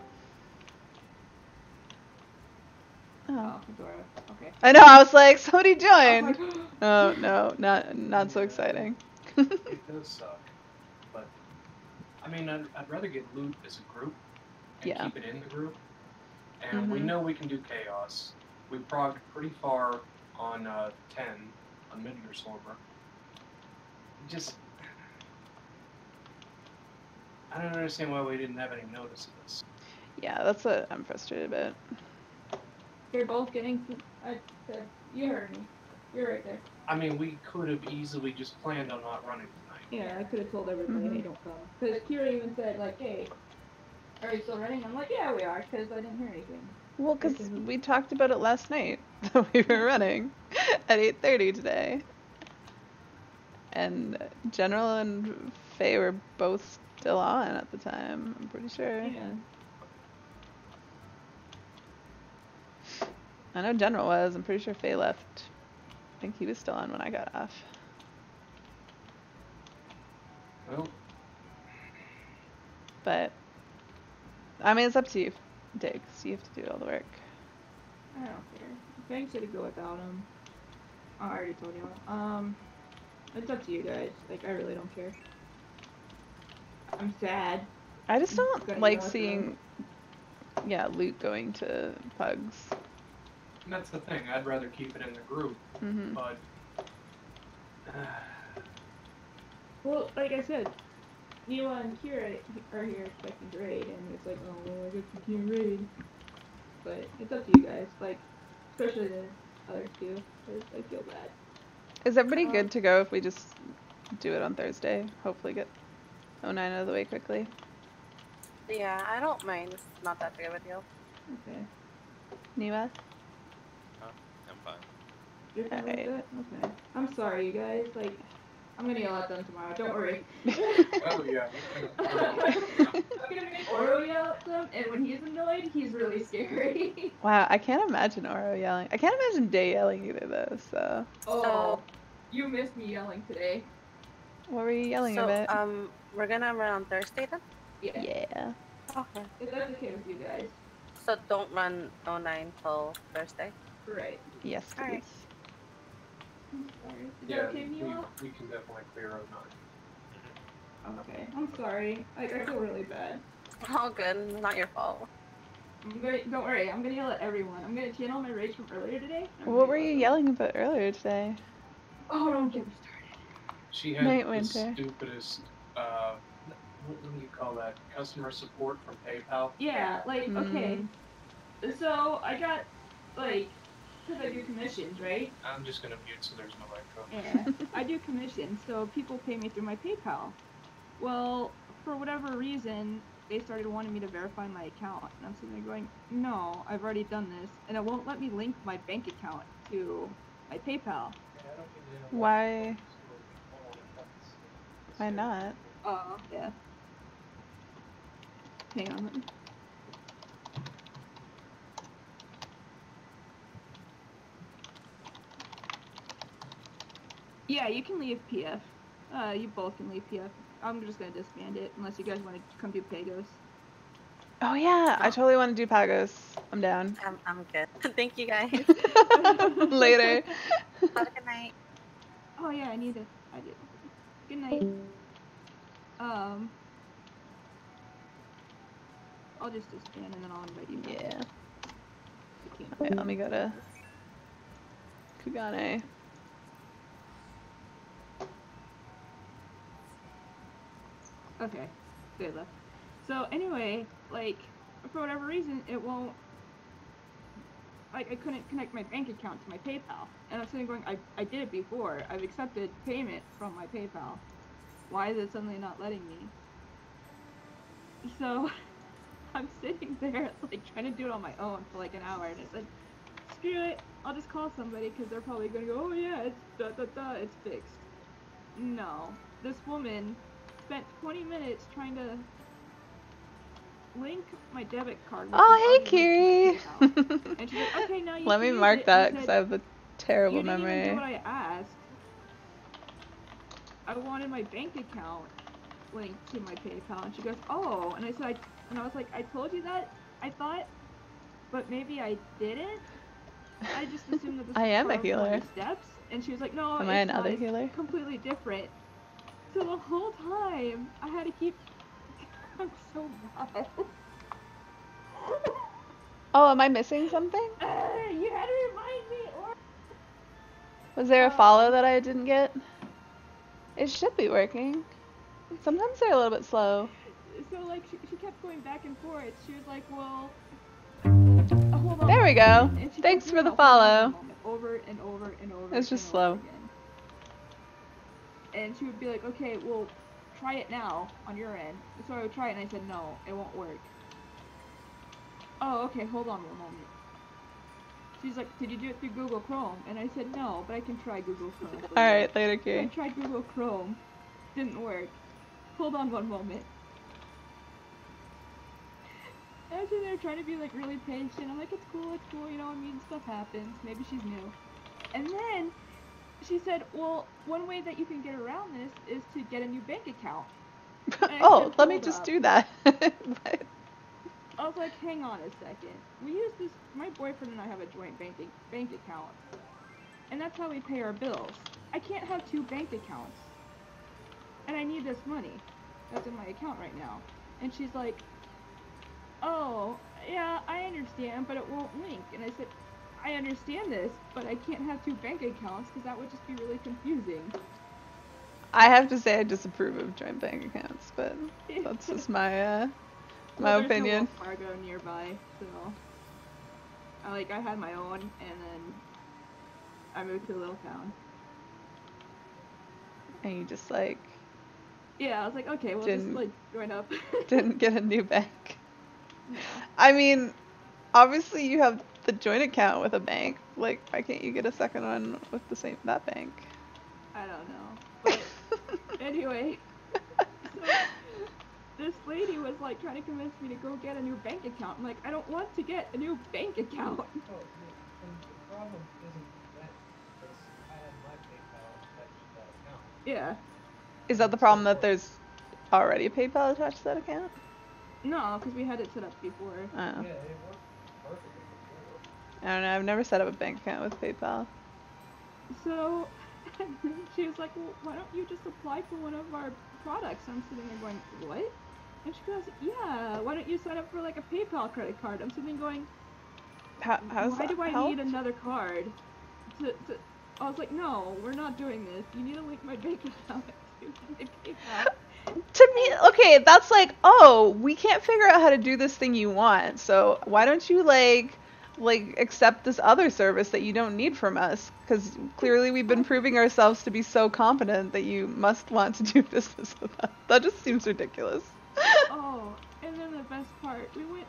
Oh, Dora. Okay. I know. I was like, somebody I joined. was like, Oh no, not so exciting. It does suck, but I mean, I'd rather get loot as a group and Yeah. keep it in the group. And we Mhm. know we can do chaos. We progged pretty far on 10 on Midler Sorber. Just, I don't understand why we didn't have any notice of this. Yeah, that's what I'm frustrated about. You're both getting. You heard me. You're right there. I mean, we could have easily just planned on not running tonight. Yeah, I could have told everybody, Mhm. hey, don't come. Because Kira even said, like, hey, are you still running? I'm like, yeah, we are, because I didn't hear anything. Well, because we talked about it last night that we were running at 8:30 today, and General and Faye were both still on at the time. I'm pretty sure. Yeah. I know General was. I'm pretty sure Faye left. I think he was still on when I got off. Well, But I mean, it's up to you, Diggs. You have to do all the work. I don't care. Fang said to go without him. Oh, I already told you. It's up to you guys. Like, I really don't care. I'm sad. I just Gotta don't go like with seeing, yeah, loot going to pugs. and that's the thing. I'd rather keep it in the group, Mhm. but Well, like I said, Niwa and Kira are here expecting to raid, and it's like, oh, well, I guess we can't raid. But it's up to you guys. Like, especially the other two, because I feel bad. Is everybody good to go if we just do it on Thursday? Hopefully get 09 out of the way quickly. Yeah, I don't mind. It's not that big of a deal. Okay. Niwa? I'm fine. You're fine with Alright. it? Okay. I'm sorry, you guys. Like, I'm gonna yell at them tomorrow. Don't worry. oh yeah. I'm gonna make Oro yell at them, and when he's annoyed, he's really scary. Wow, I can't imagine Oro yelling. I can't imagine Day yelling either though, so. Oh, you missed me yelling today. What were you yelling So, about? we're gonna run on Thursday then? Yeah. Yeah. Okay. If that's okay with you guys. So don't run 09 till Thursday? Right. Yes, please. Alright. I'm sorry. Is Yeah, that okay, Mila? we can definitely clear 09. Okay. I'm sorry. Like, I feel really bad. All good. Not your fault. Don't worry. I'm gonna yell at everyone. I'm gonna channel my rage from earlier today. What were you yelling about earlier today? Oh, don't get me started. She had Night the Winter. stupidest, what do you call that? Customer support from PayPal. Yeah, like, okay. So, I got, like, because I do commissions, right? I'm just gonna mute so there's no echo. Yeah. I do commissions, so people pay me through my PayPal. Well, for whatever reason, they started wanting me to verify my account. And I'm sitting there going, no, I've already done this. And it won't let me link my bank account to my PayPal. Why? Why not? Oh, yeah. Hang on. Let me... Yeah, you can leave PF. You both can leave PF. I'm just gonna disband it unless you guys want to come do Pagos. Oh yeah, I totally want to do Pagos. I'm down. I'm good. Thank you guys. Later. Have a good night. Oh yeah, I need it. I did. Good night. I'll just disband and then I'll invite you back. Yeah. You can't. Wait, let me go to Kugane. Okay, good luck. So anyway, like, for whatever reason, it won't, like, I couldn't connect my bank account to my PayPal. And I'm sitting going, I did it before. I've accepted payment from my PayPal. Why is it suddenly not letting me? So I'm sitting there, like, trying to do it on my own for like an hour, and I said, screw it, I'll just call somebody, because they're probably gonna go, oh yeah, it's it's fixed. No. This woman spent 20 minutes trying to link my debit card with Oh, this hey, other link to PayPal. And she's like, okay, now you Let can me use mark it. that And I because said, I have a terrible you didn't even do memory. what I asked. I wanted my bank account linked to my PayPal, and she goes, oh, and I was like, I told you that, I thought, but maybe I didn't. I just assumed that this I was am a part of one healer. of the steps, and she was like, no, Am I it's not, another it's healer? completely different. So the whole time, I had to keep, I'm so mad. Oh, am I missing something? You had to remind me, or... Was there a follow that I didn't get? It should be working. Sometimes they're a little bit slow. So, like, she kept going back and forth. She was like, well, hold on. There we go. And she Thanks kept for doing the that, hold on follow. one moment, over and over and over It's just and slow. over again. And she would be like, okay, well, try it now on your end. So I would try it, and I said, no, it won't work. Oh, okay, hold on one moment. She's like, did you do it through Google Chrome? And I said, no, but I can try Google Chrome. Alright, later, So I Kiri. tried Google Chrome. Didn't work. Hold on one moment. I was in there trying to be like really patient. I'm like, it's cool, you know, I mean, stuff happens. Maybe she's new. And then she said, well, one way that you can get around this is to get a new bank account. Oh, said, let me "Hold just up." do that. What? I was like, hang on a second. We use this, my boyfriend and I have a joint bank account. And that's how we pay our bills. I can't have two bank accounts. And I need this money that's in my account right now. And she's like, oh, yeah, I understand, but it won't link. And I said, I understand this, but I can't have two bank accounts because that would just be really confusing. I have to say I disapprove of joint bank accounts, but that's just my my Well, opinion. There's no Wells Fargo nearby, so I had my own, and then I moved to a little town. And you just like Yeah, I was like, okay, we'll just like join up. didn't get a new bank. No. I mean, obviously you have the joint account with a bank. Like, why can't you get a second one with that bank? I don't know. But anyway, so this lady was like trying to convince me to go get a new bank account. I'm like, I don't want to get a new bank account. Oh, and the problem isn't that, because I had my PayPal attached to that account. Yeah. Is that the problem that there's already a PayPal attached to that account? No, because we had it set up before. Oh. Yeah, it worked perfectly before. I don't know, I've never set up a bank account with PayPal. So she was like, well, why don't you just apply for one of our products? I'm sitting there going, what? And she goes, yeah, why don't you sign up for like a PayPal credit card? I'm sitting there going, why do I need another card? I was like, no, we're not doing this. You need to link my bank account to my PayPal. To me, okay, that's like, oh, we can't figure out how to do this thing you want, so why don't you like accept this other service that you don't need from us? Because clearly we've been proving ourselves to be so competent that you must want to do business with us. That just seems ridiculous. Oh, and then the best part, we went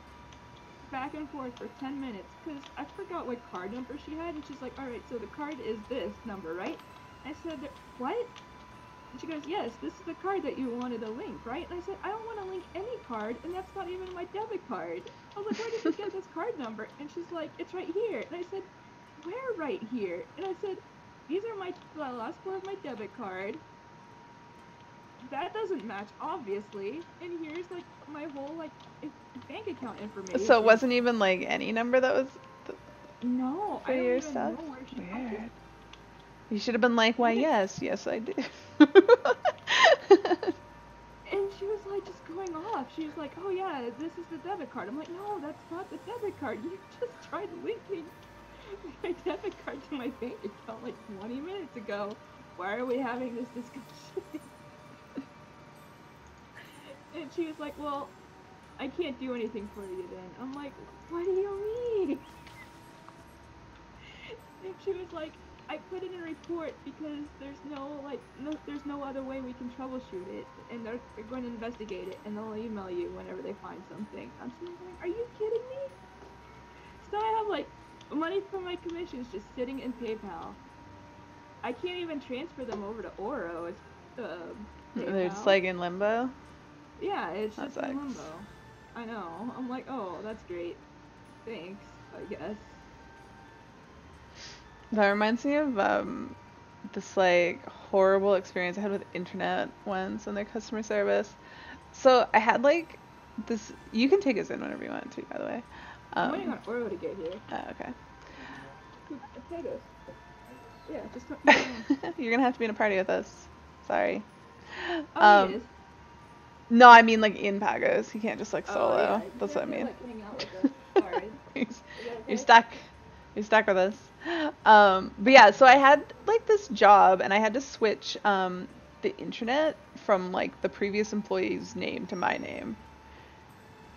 back and forth for 10 minutes because I forgot what card number she had, and she's like, alright, so the card is this number, right? I said, what? And she goes, yes, this is the card that you wanted to link, right? And I said, I don't want to link any card, and that's not even my debit card. I was like, where did you get this card number? And she's like, it's right here. And I said, where right here? And I said, these are the last four of my debit card. That doesn't match, obviously. And here's, like, my whole, like, bank account information. So it wasn't even, like, any number that was No, for I don't your even stuff? know where she got Weird. this. You should have been like, why, yes, I do. And she was like just going off. She was like, oh yeah, this is the debit card. I'm like, no, that's not the debit card. You just tried linking my debit card to my bank account like 20 minutes ago. Why are we having this discussion? And she was like, well, I can't do anything for you then. I'm like, what do you mean? And she was like, I put in a report because there's no other way we can troubleshoot it, and they're going to investigate it, and they'll email you whenever they find something. I'm sitting there like, are you kidding me? So I have like money from my commissions just sitting in PayPal. I can't even transfer them over to Oro. It's They're just PayPal. like in limbo. Yeah, it's That just in sucks. limbo. I know. I'm like, oh, that's great. Thanks, I guess. That reminds me of this like horrible experience I had with internet once and their customer service. So I had like this. You can take us in whenever you want to, by the way. I'm waiting on Oro to get here. Okay. Potatoes. Yeah, just don't. You're gonna have to be in a party with us. Sorry. Oh, he is. No, I mean like in Pagos. You can't just like Oh, solo. yeah. That's what I mean. Like, hang out with us. Sorry. You're stuck. You're stuck with us. But yeah, so I had like this job and I had to switch the internet from like the previous employee's name to my name.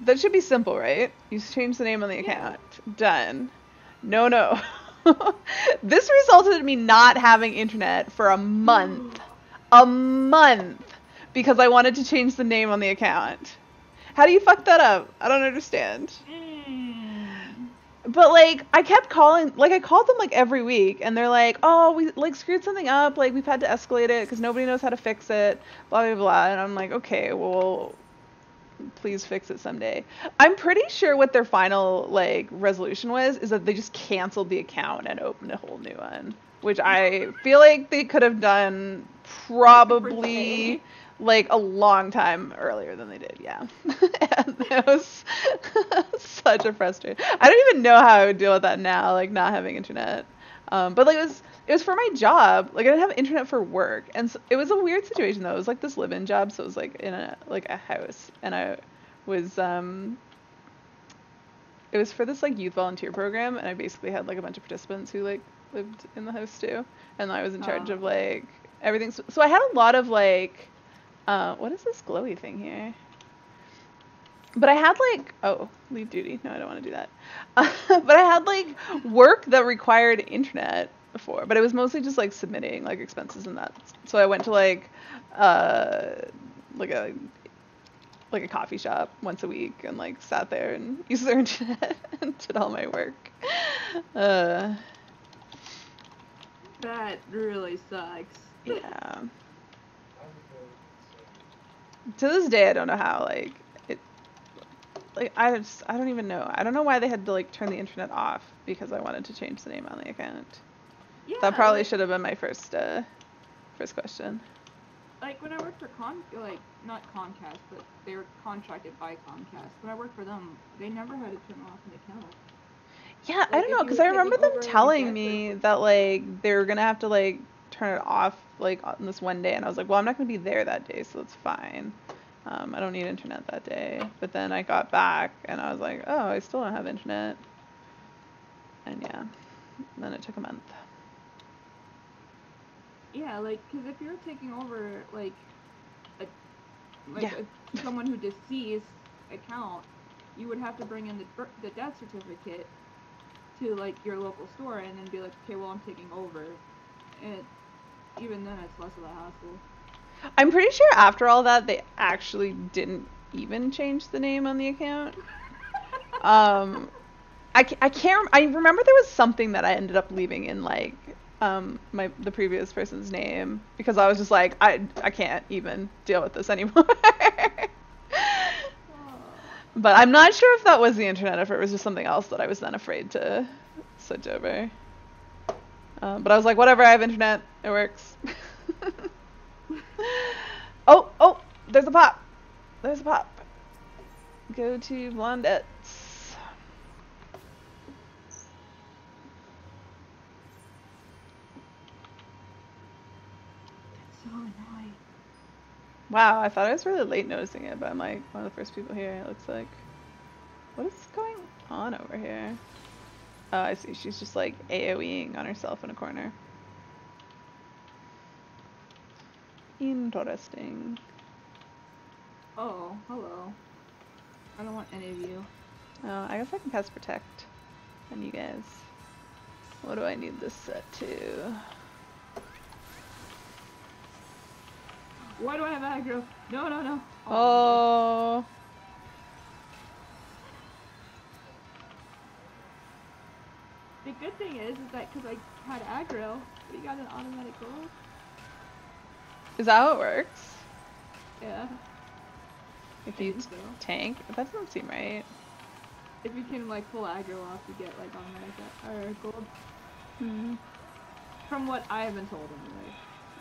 That should be simple, right? You just change the name on the account. Done. No. This resulted in me not having internet for a month. A month. Because I wanted to change the name on the account. How do you fuck that up? I don't understand. But like I kept calling, like I called them like every week and they're like, oh, we like screwed something up, like we've had to escalate it because nobody knows how to fix it, blah blah blah. And I'm like, okay, well, please fix it someday. I'm pretty sure what their final like resolution was is that they just canceled the account and opened a whole new one, which I feel like they could have done probably like a long time earlier than they did. Yeah. And that was such a frustration. I don't even know how I would deal with that now, like not having internet. But like it was for my job. Like I didn't have internet for work, and so, it was a weird situation though. It was like this live-in job, so it was like in a house, and I was it was for this like youth volunteer program, and I basically had like a bunch of participants who like lived in the house too, and I was in charge of like everything. So I had a lot of like what is this glowy thing here? But I had like, oh, leave duty. No, I don't want to do that. But I had like work that required internet before, but it was mostly just like submitting like expenses and that. So I went to like a coffee shop once a week and like sat there and used their internet and did all my work. That really sucks. Yeah. To this day, I don't know how like it. Like I don't even know. I don't know why they had to like turn the internet off because I wanted to change the name on the account. Yeah, That probably like, should have been my first question. like when I worked for not Comcast, but they were contracted by Comcast. When I worked for them, they never had to turn off an account. Yeah, Like, I don't if know, you because were I remember taking them over telling like me that like they were gonna have to like turn it off like on this one day, and I was like, well, I'm not gonna be there that day, so it's fine. I don't need internet that day. But then I got back and I was like, oh, I still don't have internet. And yeah, then it took a month. Yeah, like, because if you're taking over like Yeah. someone who deceased account, you would have to bring in the death certificate to like your local store and then be like, okay, well, I'm taking over. And even then, it's less of a hassle. I'm pretty sure after all that, they actually didn't even change the name on the account. I can't. I remember there was something that I ended up leaving in like the previous person's name because I was just like I can't even deal with this anymore. But I'm not sure if that was the internet, if it was just something else that I was then afraid to switch over. But I was like, whatever, I have internet, it works. Oh, there's a pop. There's a pop. Go to Blondettes. So annoying. Wow, I thought I was really late noticing it, but I'm like one of the first people here, it looks like. What is going on over here? Oh, I see. She's just like AoEing on herself in a corner. Interesting. Oh, hello. I don't want any of you. Oh, I guess I can cast Protect on you guys. What do I need this set to? Why do I have aggro? No, no, no. Oh. The good thing is that because I had aggro, we got an automatic goal. Is that how it works? Yeah. If I you think so. tank? That doesn't seem right. If you can like pull aggro off, you get like automatic or gold. Hmm. From what I have been told, anyway.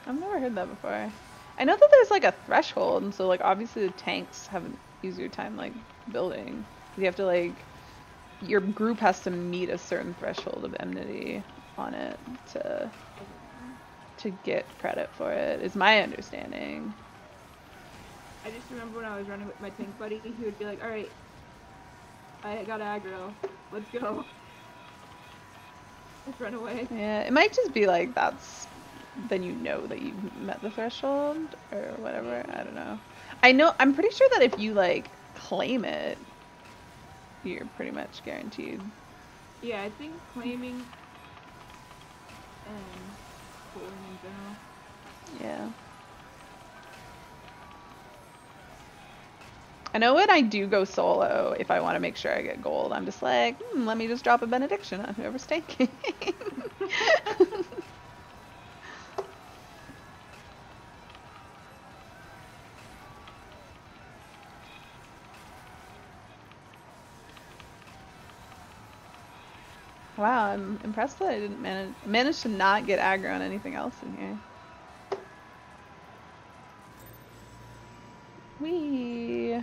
I've never heard that before. I know that there's like a threshold, and so like obviously the tanks have an easier time like building. You have to like, your group has to meet a certain threshold of enmity on it to get credit for it, is my understanding. I just remember when I was running with my tank buddy, he would be like, alright, I got aggro, let's go. Let's run away. Yeah, it might just be like then you know that you've met the threshold or whatever. I don't know. I'm pretty sure that if you like claim it, you're pretty much guaranteed. Yeah, I think claiming and pulling in general. Yeah. I know when I do go solo, if I want to make sure I get gold, I'm just like, let me just drop a benediction on whoever's tanking. Wow, I'm impressed that I didn't manage to not get aggro on anything else in here. Whee!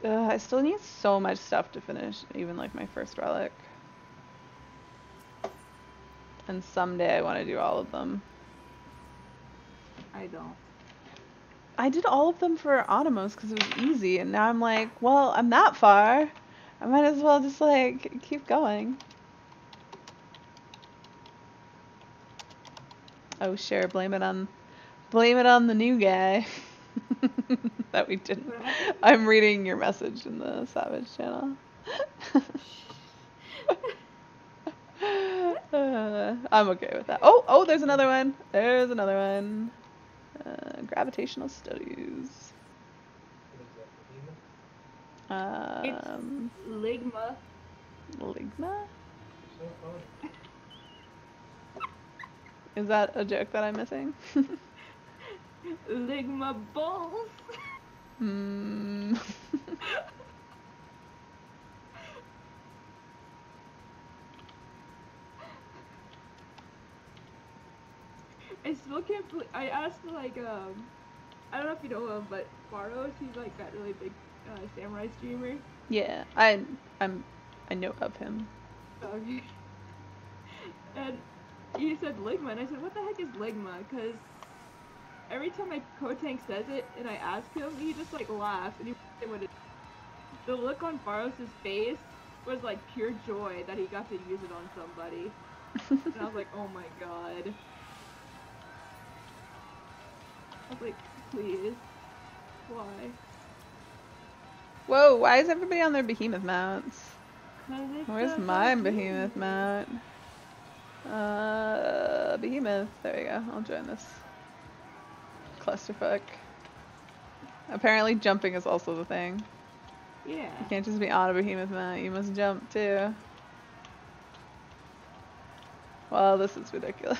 I still need so much stuff to finish, even like my first relic. And someday I want to do all of them. I don't. I did all of them for Automos because it was easy, and now I'm like, well, I'm that far. I might as well just like keep going. Oh sure, blame it on the new guy. That we didn't. I'm reading your message in the Savage channel. I'm okay with that. Oh, there's another one. There's another one. Gravitational studies. It's Ligma. Ligma? So funny. Is that a joke that I'm missing? Ligma balls. Hmm. I still can't believe. I asked like I don't know if you know him, but Faros, he's like that really big samurai streamer. Yeah, I know of him. Okay. And he said Ligma, and I said, what the heck is Ligma? Because every time my co-tank says it, and I ask him, he just like laughs, and he what it. The look on Faros' face was like pure joy that he got to use it on somebody. And I was like, oh my god. I was like, please. Why? Whoa, why is everybody on their behemoth mounts? Where's my behemoth? behemoth mount? Behemoth. There we go. I'll join this clusterfuck. Apparently jumping is also the thing. Yeah. You can't just be on a behemoth mount, you must jump too. Well, this is ridiculous.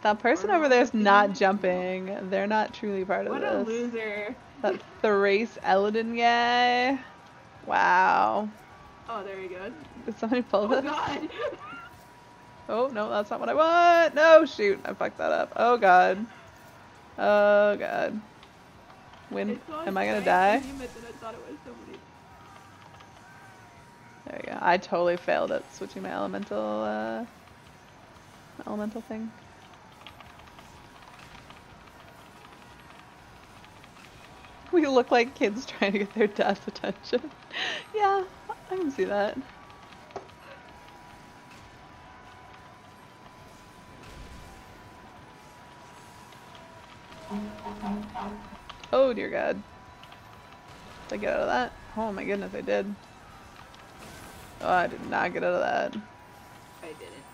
That person over there is not jumping. They're not truly part of What this. a loser. That Thrace Eladin guy. Wow. Oh, there he goes. Did somebody pull Oh this? god. Oh, no, that's not what I want. No, shoot. I fucked that up. Oh, God. Oh, God. When am I gonna die? There we go. I totally failed at switching my elemental thing. We look like kids trying to get their dad's attention. Yeah, I can see that. Oh dear God. Did I get out of that? Oh my goodness, I did. Oh, I did not get out of that. I didn't.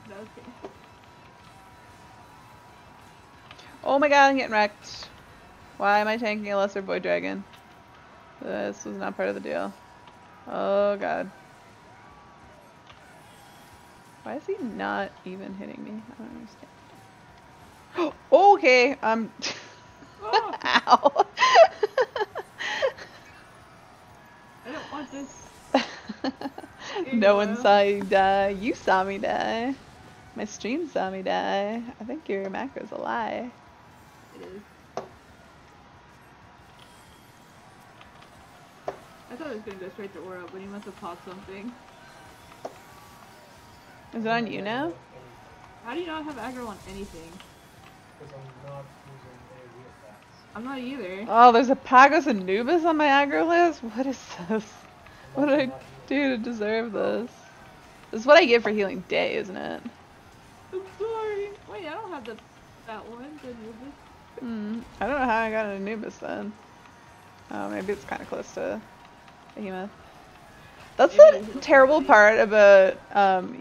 That was okay. Oh my God, I'm getting wrecked. Why am I tanking a lesser void dragon? This was not part of the deal. Oh God. Why is he not even hitting me? I don't understand. Okay, Oh, Ow. I don't want this. No one saw you die. You saw me die. My stream saw me die. I think your macro's a lie. It is. I thought it was gonna go straight to Aura, but he must have popped something. Is it on you now? How do you not have aggro on anything? Because I'm not using AoE attacks. I'm not either. Oh, there's a Pagos Anubis on my aggro list? What is this? What did I do to deserve this? This is what I get for healing Day, isn't it? I'm sorry. Wait, I don't have that one. The Anubis. I don't know how I got an Anubis then. Oh, maybe it's kind of close to Behemoth. That's the terrible part about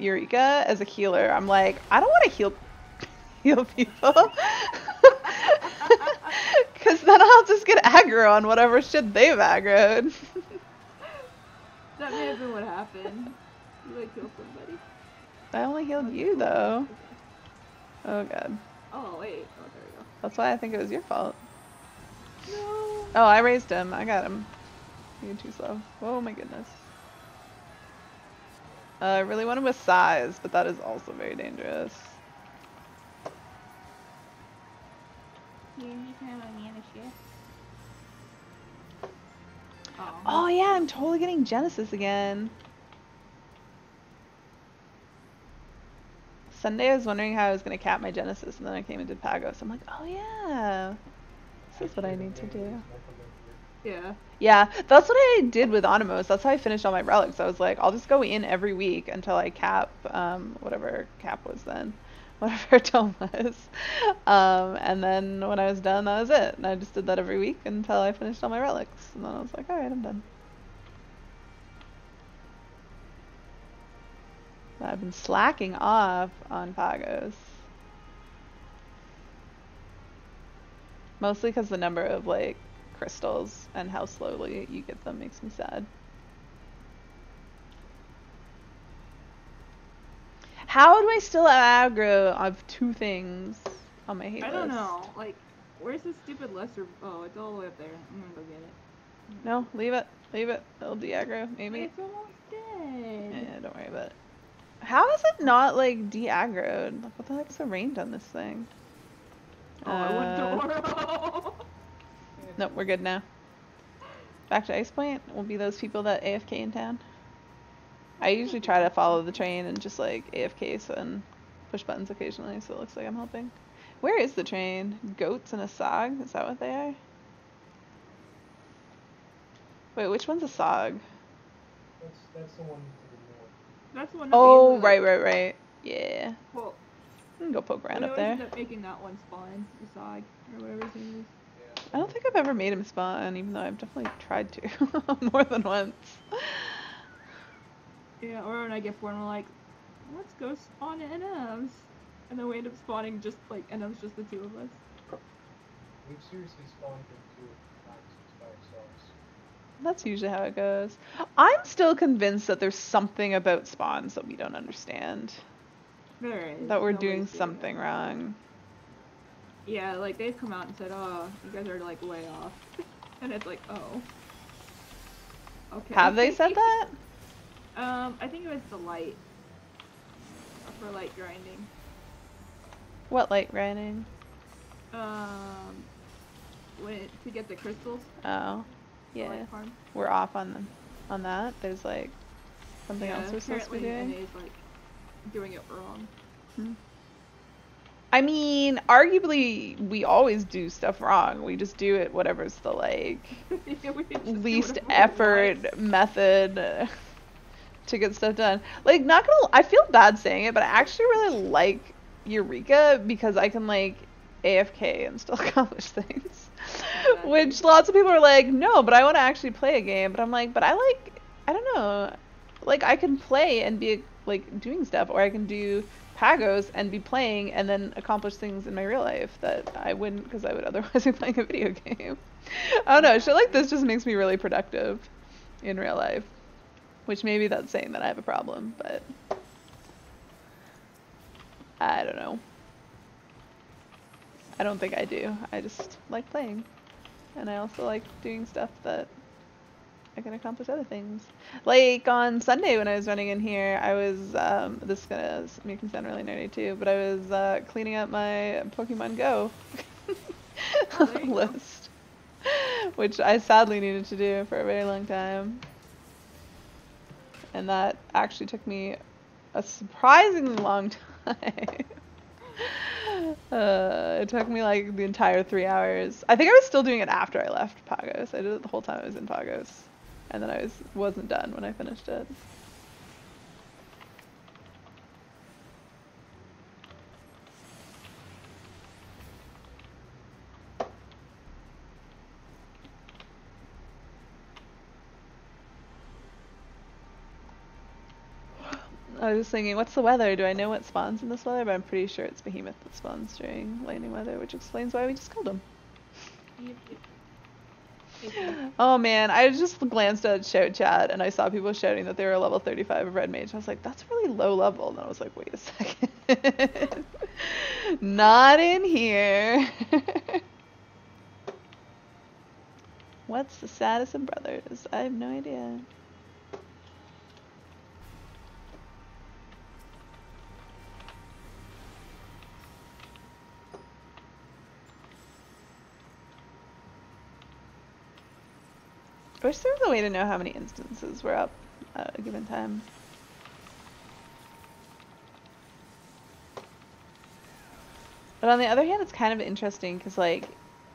Eureka as a healer. I'm like, I don't want to heal people. Because then I'll just get aggro on whatever shit they've aggroed. That may have been what happened. You like killed somebody. I only healed you though. Oh God. Oh wait. Oh, there we go. That's why I think it was your fault. No. Oh, I raised him. I got him. You're too slow. Oh my goodness. I really wanted with size, but that is also very dangerous. Oh yeah, I'm totally getting Genesis again. Sunday I was wondering how I was going to cap my Genesis, and then I came and did Pagos. I'm like, oh yeah, this is what I need to do. Yeah. Yeah, that's what I did with Onimos. That's how I finished all my relics. I was like, I'll just go in every week until I cap whatever cap was then. Whatever tome was. And then when I was done, that was it. And I just did that every week until I finished all my relics. And then I was like, alright, I'm done. I've been slacking off on Pagos. Mostly because the number of like crystals and how slowly you get them makes me sad. How do I still have aggro of two things on my hate list? I don't know. Like, where's this stupid lesser? Oh, it's all the way up there. I'm gonna go get it. No, leave it. Leave it. It'll de-aggro, maybe. It's almost dead. Yeah, don't worry about it. How is it not like de-aggroed? Like, what the heck's the range on this thing? Oh, I went to Oro. Nope, we're good now. Back to Ice Point. We'll be those people that AFK in town. I usually try to follow the train and just like AFK and push buttons occasionally, so it looks like I'm helping. Where is the train? Goats and a Sog? Is that what they are? Wait, which one's a Sog? That's the one to the north. That's the one. Oh, right. Yeah. Well, I can go poke around up we there. always end up making that one spawn, the Sog, or whatever his name is. Yeah. I don't think I've ever made him spawn, even though I've definitely tried to more than once. Yeah, or when I get bored, we're like, let's go spawn NMs. And then we end up spawning just like NMs, just the two of us. We've seriously spawned in 2 times by ourselves. That's usually how it goes. I'm still convinced that there's something about spawns that we don't understand. There is. That we're Nobody's doing doing something that. wrong. Yeah, like they've come out and said, oh, you guys are like way off. And it's like, oh. Okay. Have they said that? I think it was the light. For light grinding. What light grinding? To get the crystals. Oh, the yeah. light farm. We're off on that. There's like something Yeah, else we're supposed to be apparently doing. NA's like doing it wrong. Hmm. I mean, arguably, we always do stuff wrong. We just do it whatever's the, like, Yeah, we just do least whatever we effort want. method to get stuff done. Like, not gonna, I feel bad saying it, but I actually really like Eureka because I can, like, AFK and still accomplish things. Exactly. Which lots of people are like, no, but I want to actually play a game. But I'm like, but I like, I don't know. Like, I can play and be, like, doing stuff, or I can do Pagos and be playing and then accomplish things in my real life that I wouldn't because I would otherwise be playing a video game. I don't know. Shit like this just makes me really productive in real life. Which maybe that's saying that I have a problem, but I don't know. I don't think I do. I just like playing. And I also like doing stuff that I can accomplish other things. Like on Sunday when I was running in here, I was, this is gonna make me sound really nerdy too, but I was cleaning up my Pokemon Go list. Which I sadly needed to do for a very long time. And that actually took me a surprisingly long time. It took me like the entire 3 hours. I think I was still doing it after I left Pagos. I did it the whole time I was in Pagos. And then I wasn't done when I finished it. I was just thinking, what's the weather? Do I know what spawns in this weather? But I'm pretty sure it's Behemoth that spawns during lightning weather, which explains why we just killed him. Oh man, I just glanced at shout chat and I saw people shouting that they were level 35 of Red Mage. I was like, that's really low level. And I was like, wait a second. Not in here. What's the status of brothers? I have no idea. I wish there was a way to know how many instances were up at a given time. But on the other hand, it's kind of interesting because, like,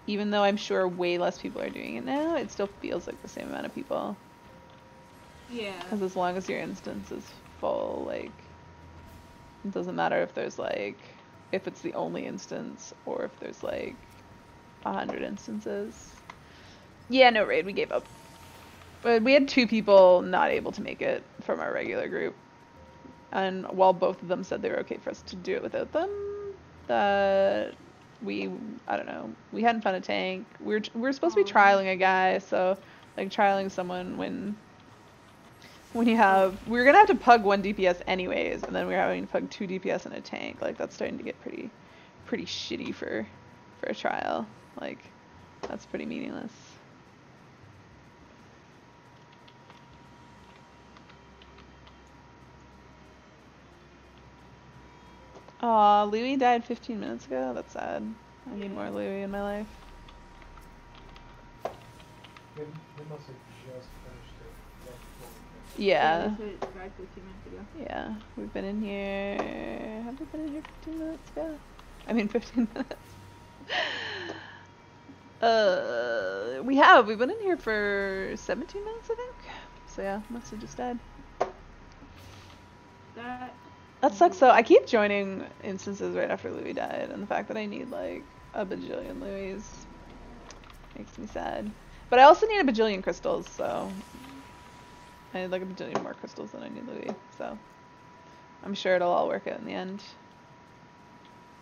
even though I'm sure way less people are doing it now, it still feels like the same amount of people. Yeah. Because as long as your instance is full, like, it doesn't matter if there's, like, if it's the only instance or if there's, like, 100 instances. Yeah, no raid, we gave up. But we had 2 people not able to make it from our regular group. And while both of them said they were okay for us to do it without them, that I don't know, we hadn't found a tank. We were supposed to be trialing a guy, so like trialing someone when you have, we were gonna have to pug 1 DPS anyways, and then we were having to pug 2 DPS in a tank. Like that's starting to get pretty shitty for a trial. Like that's pretty meaningless. Aw, Louie died 15 minutes ago? That's sad. I need more Louie in my life. They must have just finished it. Yeah. They said it died 15 minutes ago. Yeah, we've been in here... Have we been in here 15 minutes ago? I mean 15 minutes. We have. We've been in here for 17 minutes, I think. So yeah, must have just died. That sucks though. I keep joining instances right after Louis died, and the fact that I need like a bajillion Louis makes me sad. But I also need a bajillion crystals, so I need like a bajillion more crystals than I need Louis, so I'm sure it'll all work out in the end.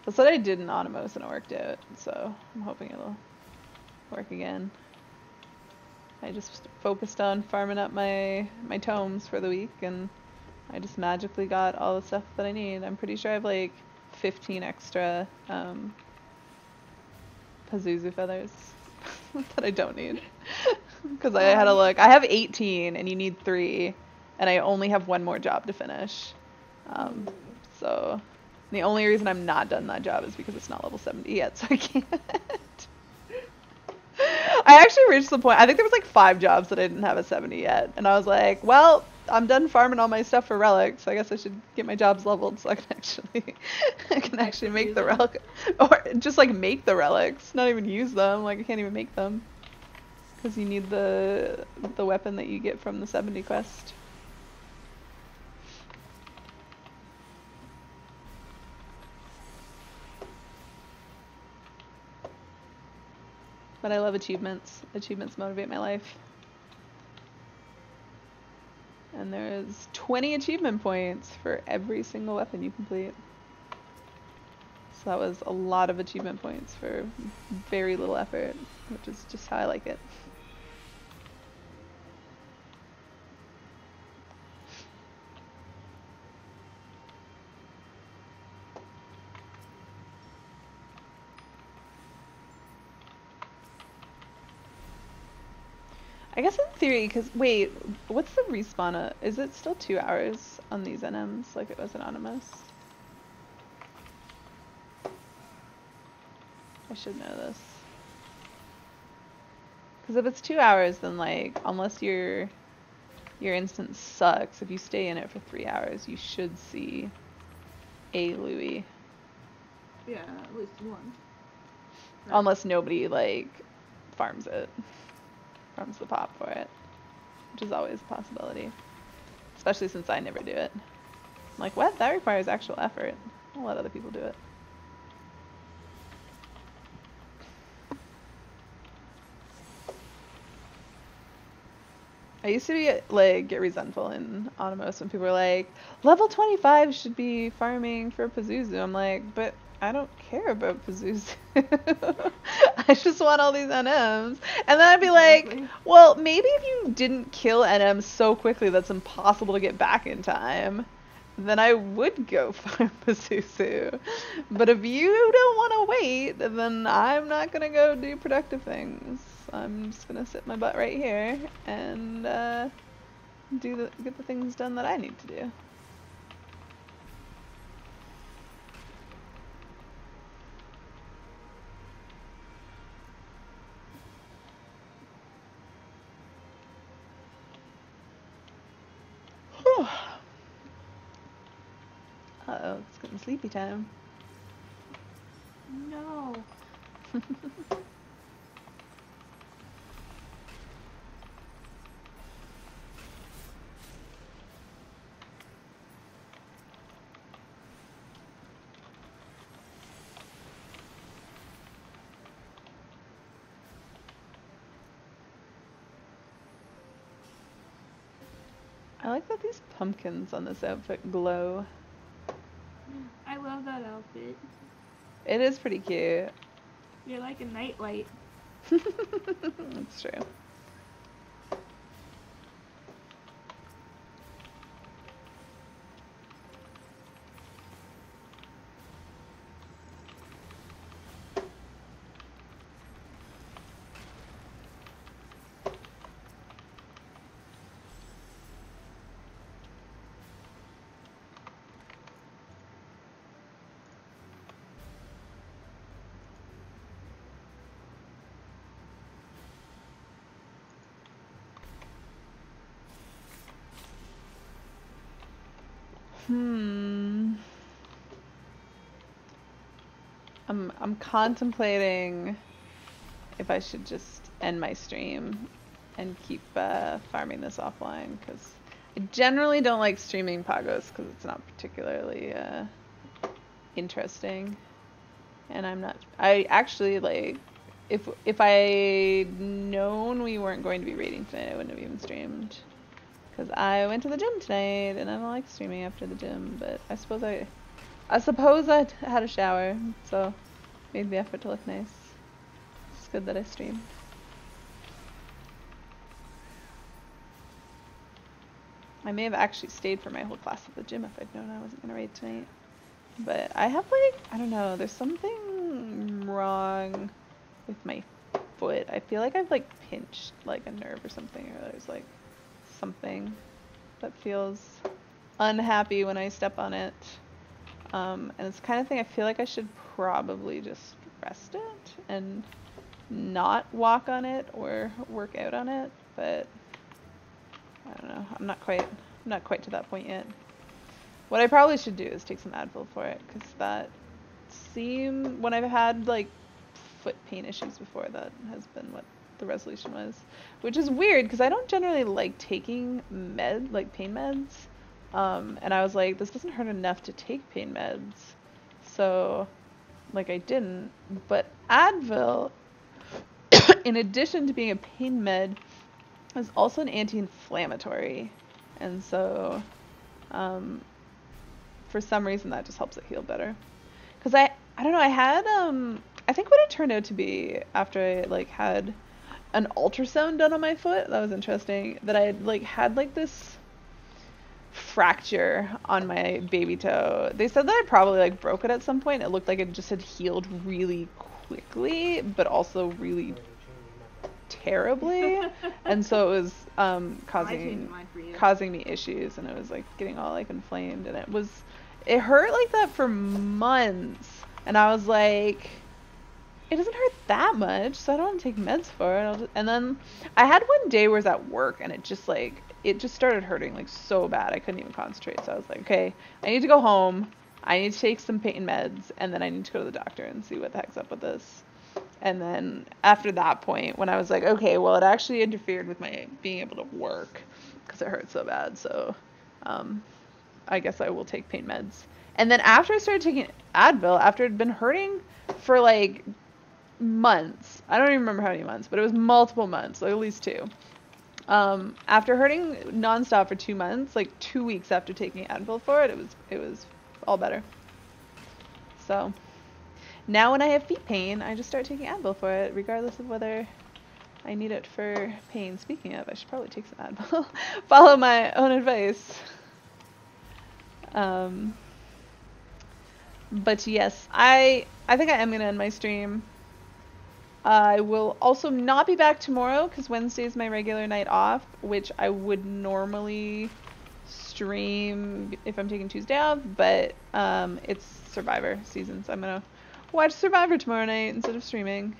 That's what I did in Automos and it worked out, so I'm hoping it'll work again. I just focused on farming up my tomes for the week, and I just magically got all the stuff that I need. I'm pretty sure I have like 15 extra Pazuzu feathers that I don't need. Because I had to look. I have 18 and you need 3, and I only have 1 more job to finish. So the only reason I'm not done that job is because it's not level 70 yet, so I can't. I actually reached the point, I think there was like 5 jobs that I didn't have a 70 yet, and I was like, well, I'm done farming all my stuff for relics. I guess I should get my jobs leveled so I can actually make the relic, or just like make the relics, not even use them. Like I can't even make them because you need the weapon that you get from the 70 quest. But I love achievements. Achievements motivate my life. And there's 20 achievement points for every single weapon you complete. So that was a lot of achievement points for very little effort, which is just how I like it. I guess in theory, because wait, what's the respawn? Is it still 2 hours on these NMs like it was anonymous? I should know this. Because if it's 2 hours, then like, unless your instance sucks, if you stay in it for 3 hours, you should see a Louis. Yeah, at least one. Right. Unless nobody like farms it. Farms the pop for it. Which is always a possibility. Especially since I never do it. I'm like, what? That requires actual effort. I'll let other people do it. I used to be like get resentful in Automos when people were like, level 25 should be farming for Pazuzu. I'm like, but I don't care about Pazuzu. I just want all these NMs. And then I'd be like, well, maybe if you didn't kill NMs so quickly that's impossible to get back in time, then I would go farm Pazuzu. But if you don't want to wait, then I'm not going to go do productive things. I'm just going to sit my butt right here and get the things done that I need to do. Uh-oh, it's getting sleepy time. No. I like that these pumpkins on this outfit glow. I love that outfit. It is pretty cute. You're like a nightlight. That's true. I'm contemplating if I should just end my stream and keep farming this offline, because I generally don't like streaming Pagos because it's not particularly interesting, and I actually like, if I'd known we weren't going to be raiding tonight, I wouldn't have even streamed. Because I went to the gym tonight, and I don't like streaming after the gym, but I suppose I had a shower, so made the effort to look nice. It's good that I streamed. I may have actually stayed for my whole class at the gym if I'd known I wasn't going to raid tonight. But I have like, I don't know, there's something wrong with my foot. I feel like I've like pinched like a nerve or something, or there's like something that feels unhappy when I step on it. And it's the kind of thing I feel like I should probably just rest it and not walk on it or work out on it, but I don't know. I'm not quite not quite to that point yet. What I probably should do is take some Advil for it, because that when I've had like foot pain issues before, that has been what the resolution was. Which is weird, because I don't generally like taking pain meds. And I was like, this doesn't hurt enough to take pain meds. So, like, I didn't. But Advil, in addition to being a pain med, is also an anti-inflammatory. And so, for some reason, that just helps it heal better. Because I don't know, I had, I think what it turned out to be after I, like, had an ultrasound done on my foot, that was interesting, that I had, like, had, like, this fracture on my baby toe. They said that I probably, like, broke it at some point. It looked like it just had healed really quickly, but also really terribly. And so it was, causing me issues, and it was, like, getting all, like, inflamed, and it hurt like that for months. And I was like, it doesn't hurt that much, so I don't want to take meds for it. And then I had one day where I was at work, and it just started hurting like so bad I couldn't even concentrate. So I was like, okay, I need to go home, I need to take some pain meds, and then I need to go to the doctor and see what the heck's up with this. And then after that point, when I was like, okay, well, it actually interfered with my being able to work because it hurt so bad. So I guess I will take pain meds. And then after I started taking Advil, after it had been hurting for like months, I don't even remember how many months, but it was multiple months, like at least 2. After hurting nonstop for 2 months, like 2 weeks after taking Advil for it, it was all better. So now when I have feet pain, I just start taking Advil for it, regardless of whether I need it for pain. Speaking of, I should probably take some Advil. Follow my own advice. But yes, I think I am going to end my stream. I will also not be back tomorrow because Wednesday is my regular night off, which I would normally stream if I'm taking Tuesday off, but it's Survivor season, so I'm going to watch Survivor tomorrow night instead of streaming.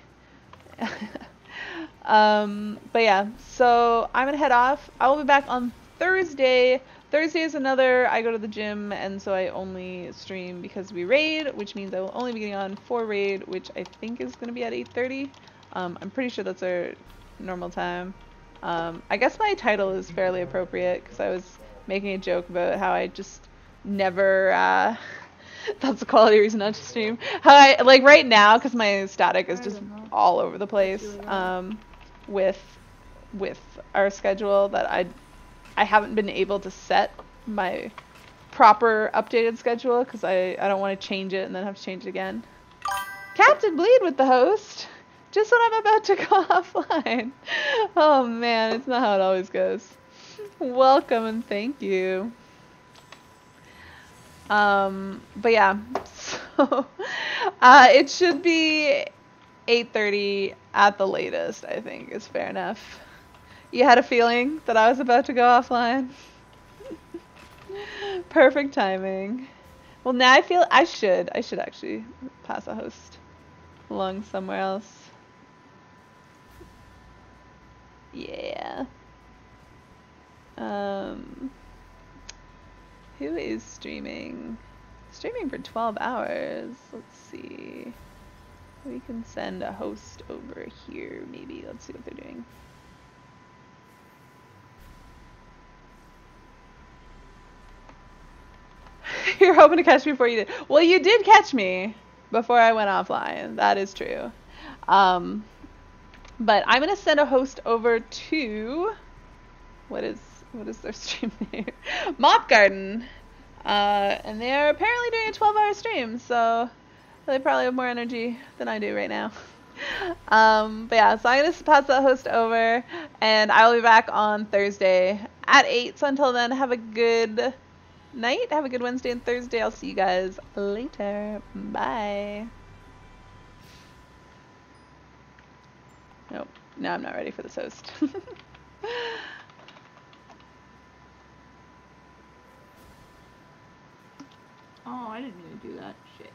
But yeah, so I'm going to head off. I will be back on Thursday. Thursday is I go to the gym, and so I only stream because we raid, which means I will only be getting on for raid, which I think is going to be at 8:30. I'm pretty sure that's our normal time. I guess my title is fairly appropriate, because I was making a joke about how I just never, that's a quality reason not to stream. How I, like right now, because my static is just all over the place, with our schedule, that I haven't been able to set my proper updated schedule because I don't want to change it and then have to change it again. Captain Bleed with the host, just when I'm about to go offline. Oh man, it's not how it always goes. Welcome and thank you. But yeah, so it should be 8:30 at the latest, I think is fair enough. You had a feeling that I was about to go offline? Perfect timing. Well, now I feel I should actually pass a host along somewhere else. Yeah. Who is streaming? Streaming for 12 hours. Let's see. We can send a host over here, maybe. Let's see what they're doing. You're hoping to catch me before you did. Well, you did catch me before I went offline. That is true. But I'm gonna send a host over to what is their stream name? Mop Garden. And they're apparently doing a 12-hour stream, so they probably have more energy than I do right now. But yeah, so I'm gonna pass that host over, and I will be back on Thursday at 8. So until then, have a good night. Have a good Wednesday and Thursday. I'll see you guys later. Bye. Nope. No, I'm not ready for this host. Oh, I didn't mean to do that. Shit.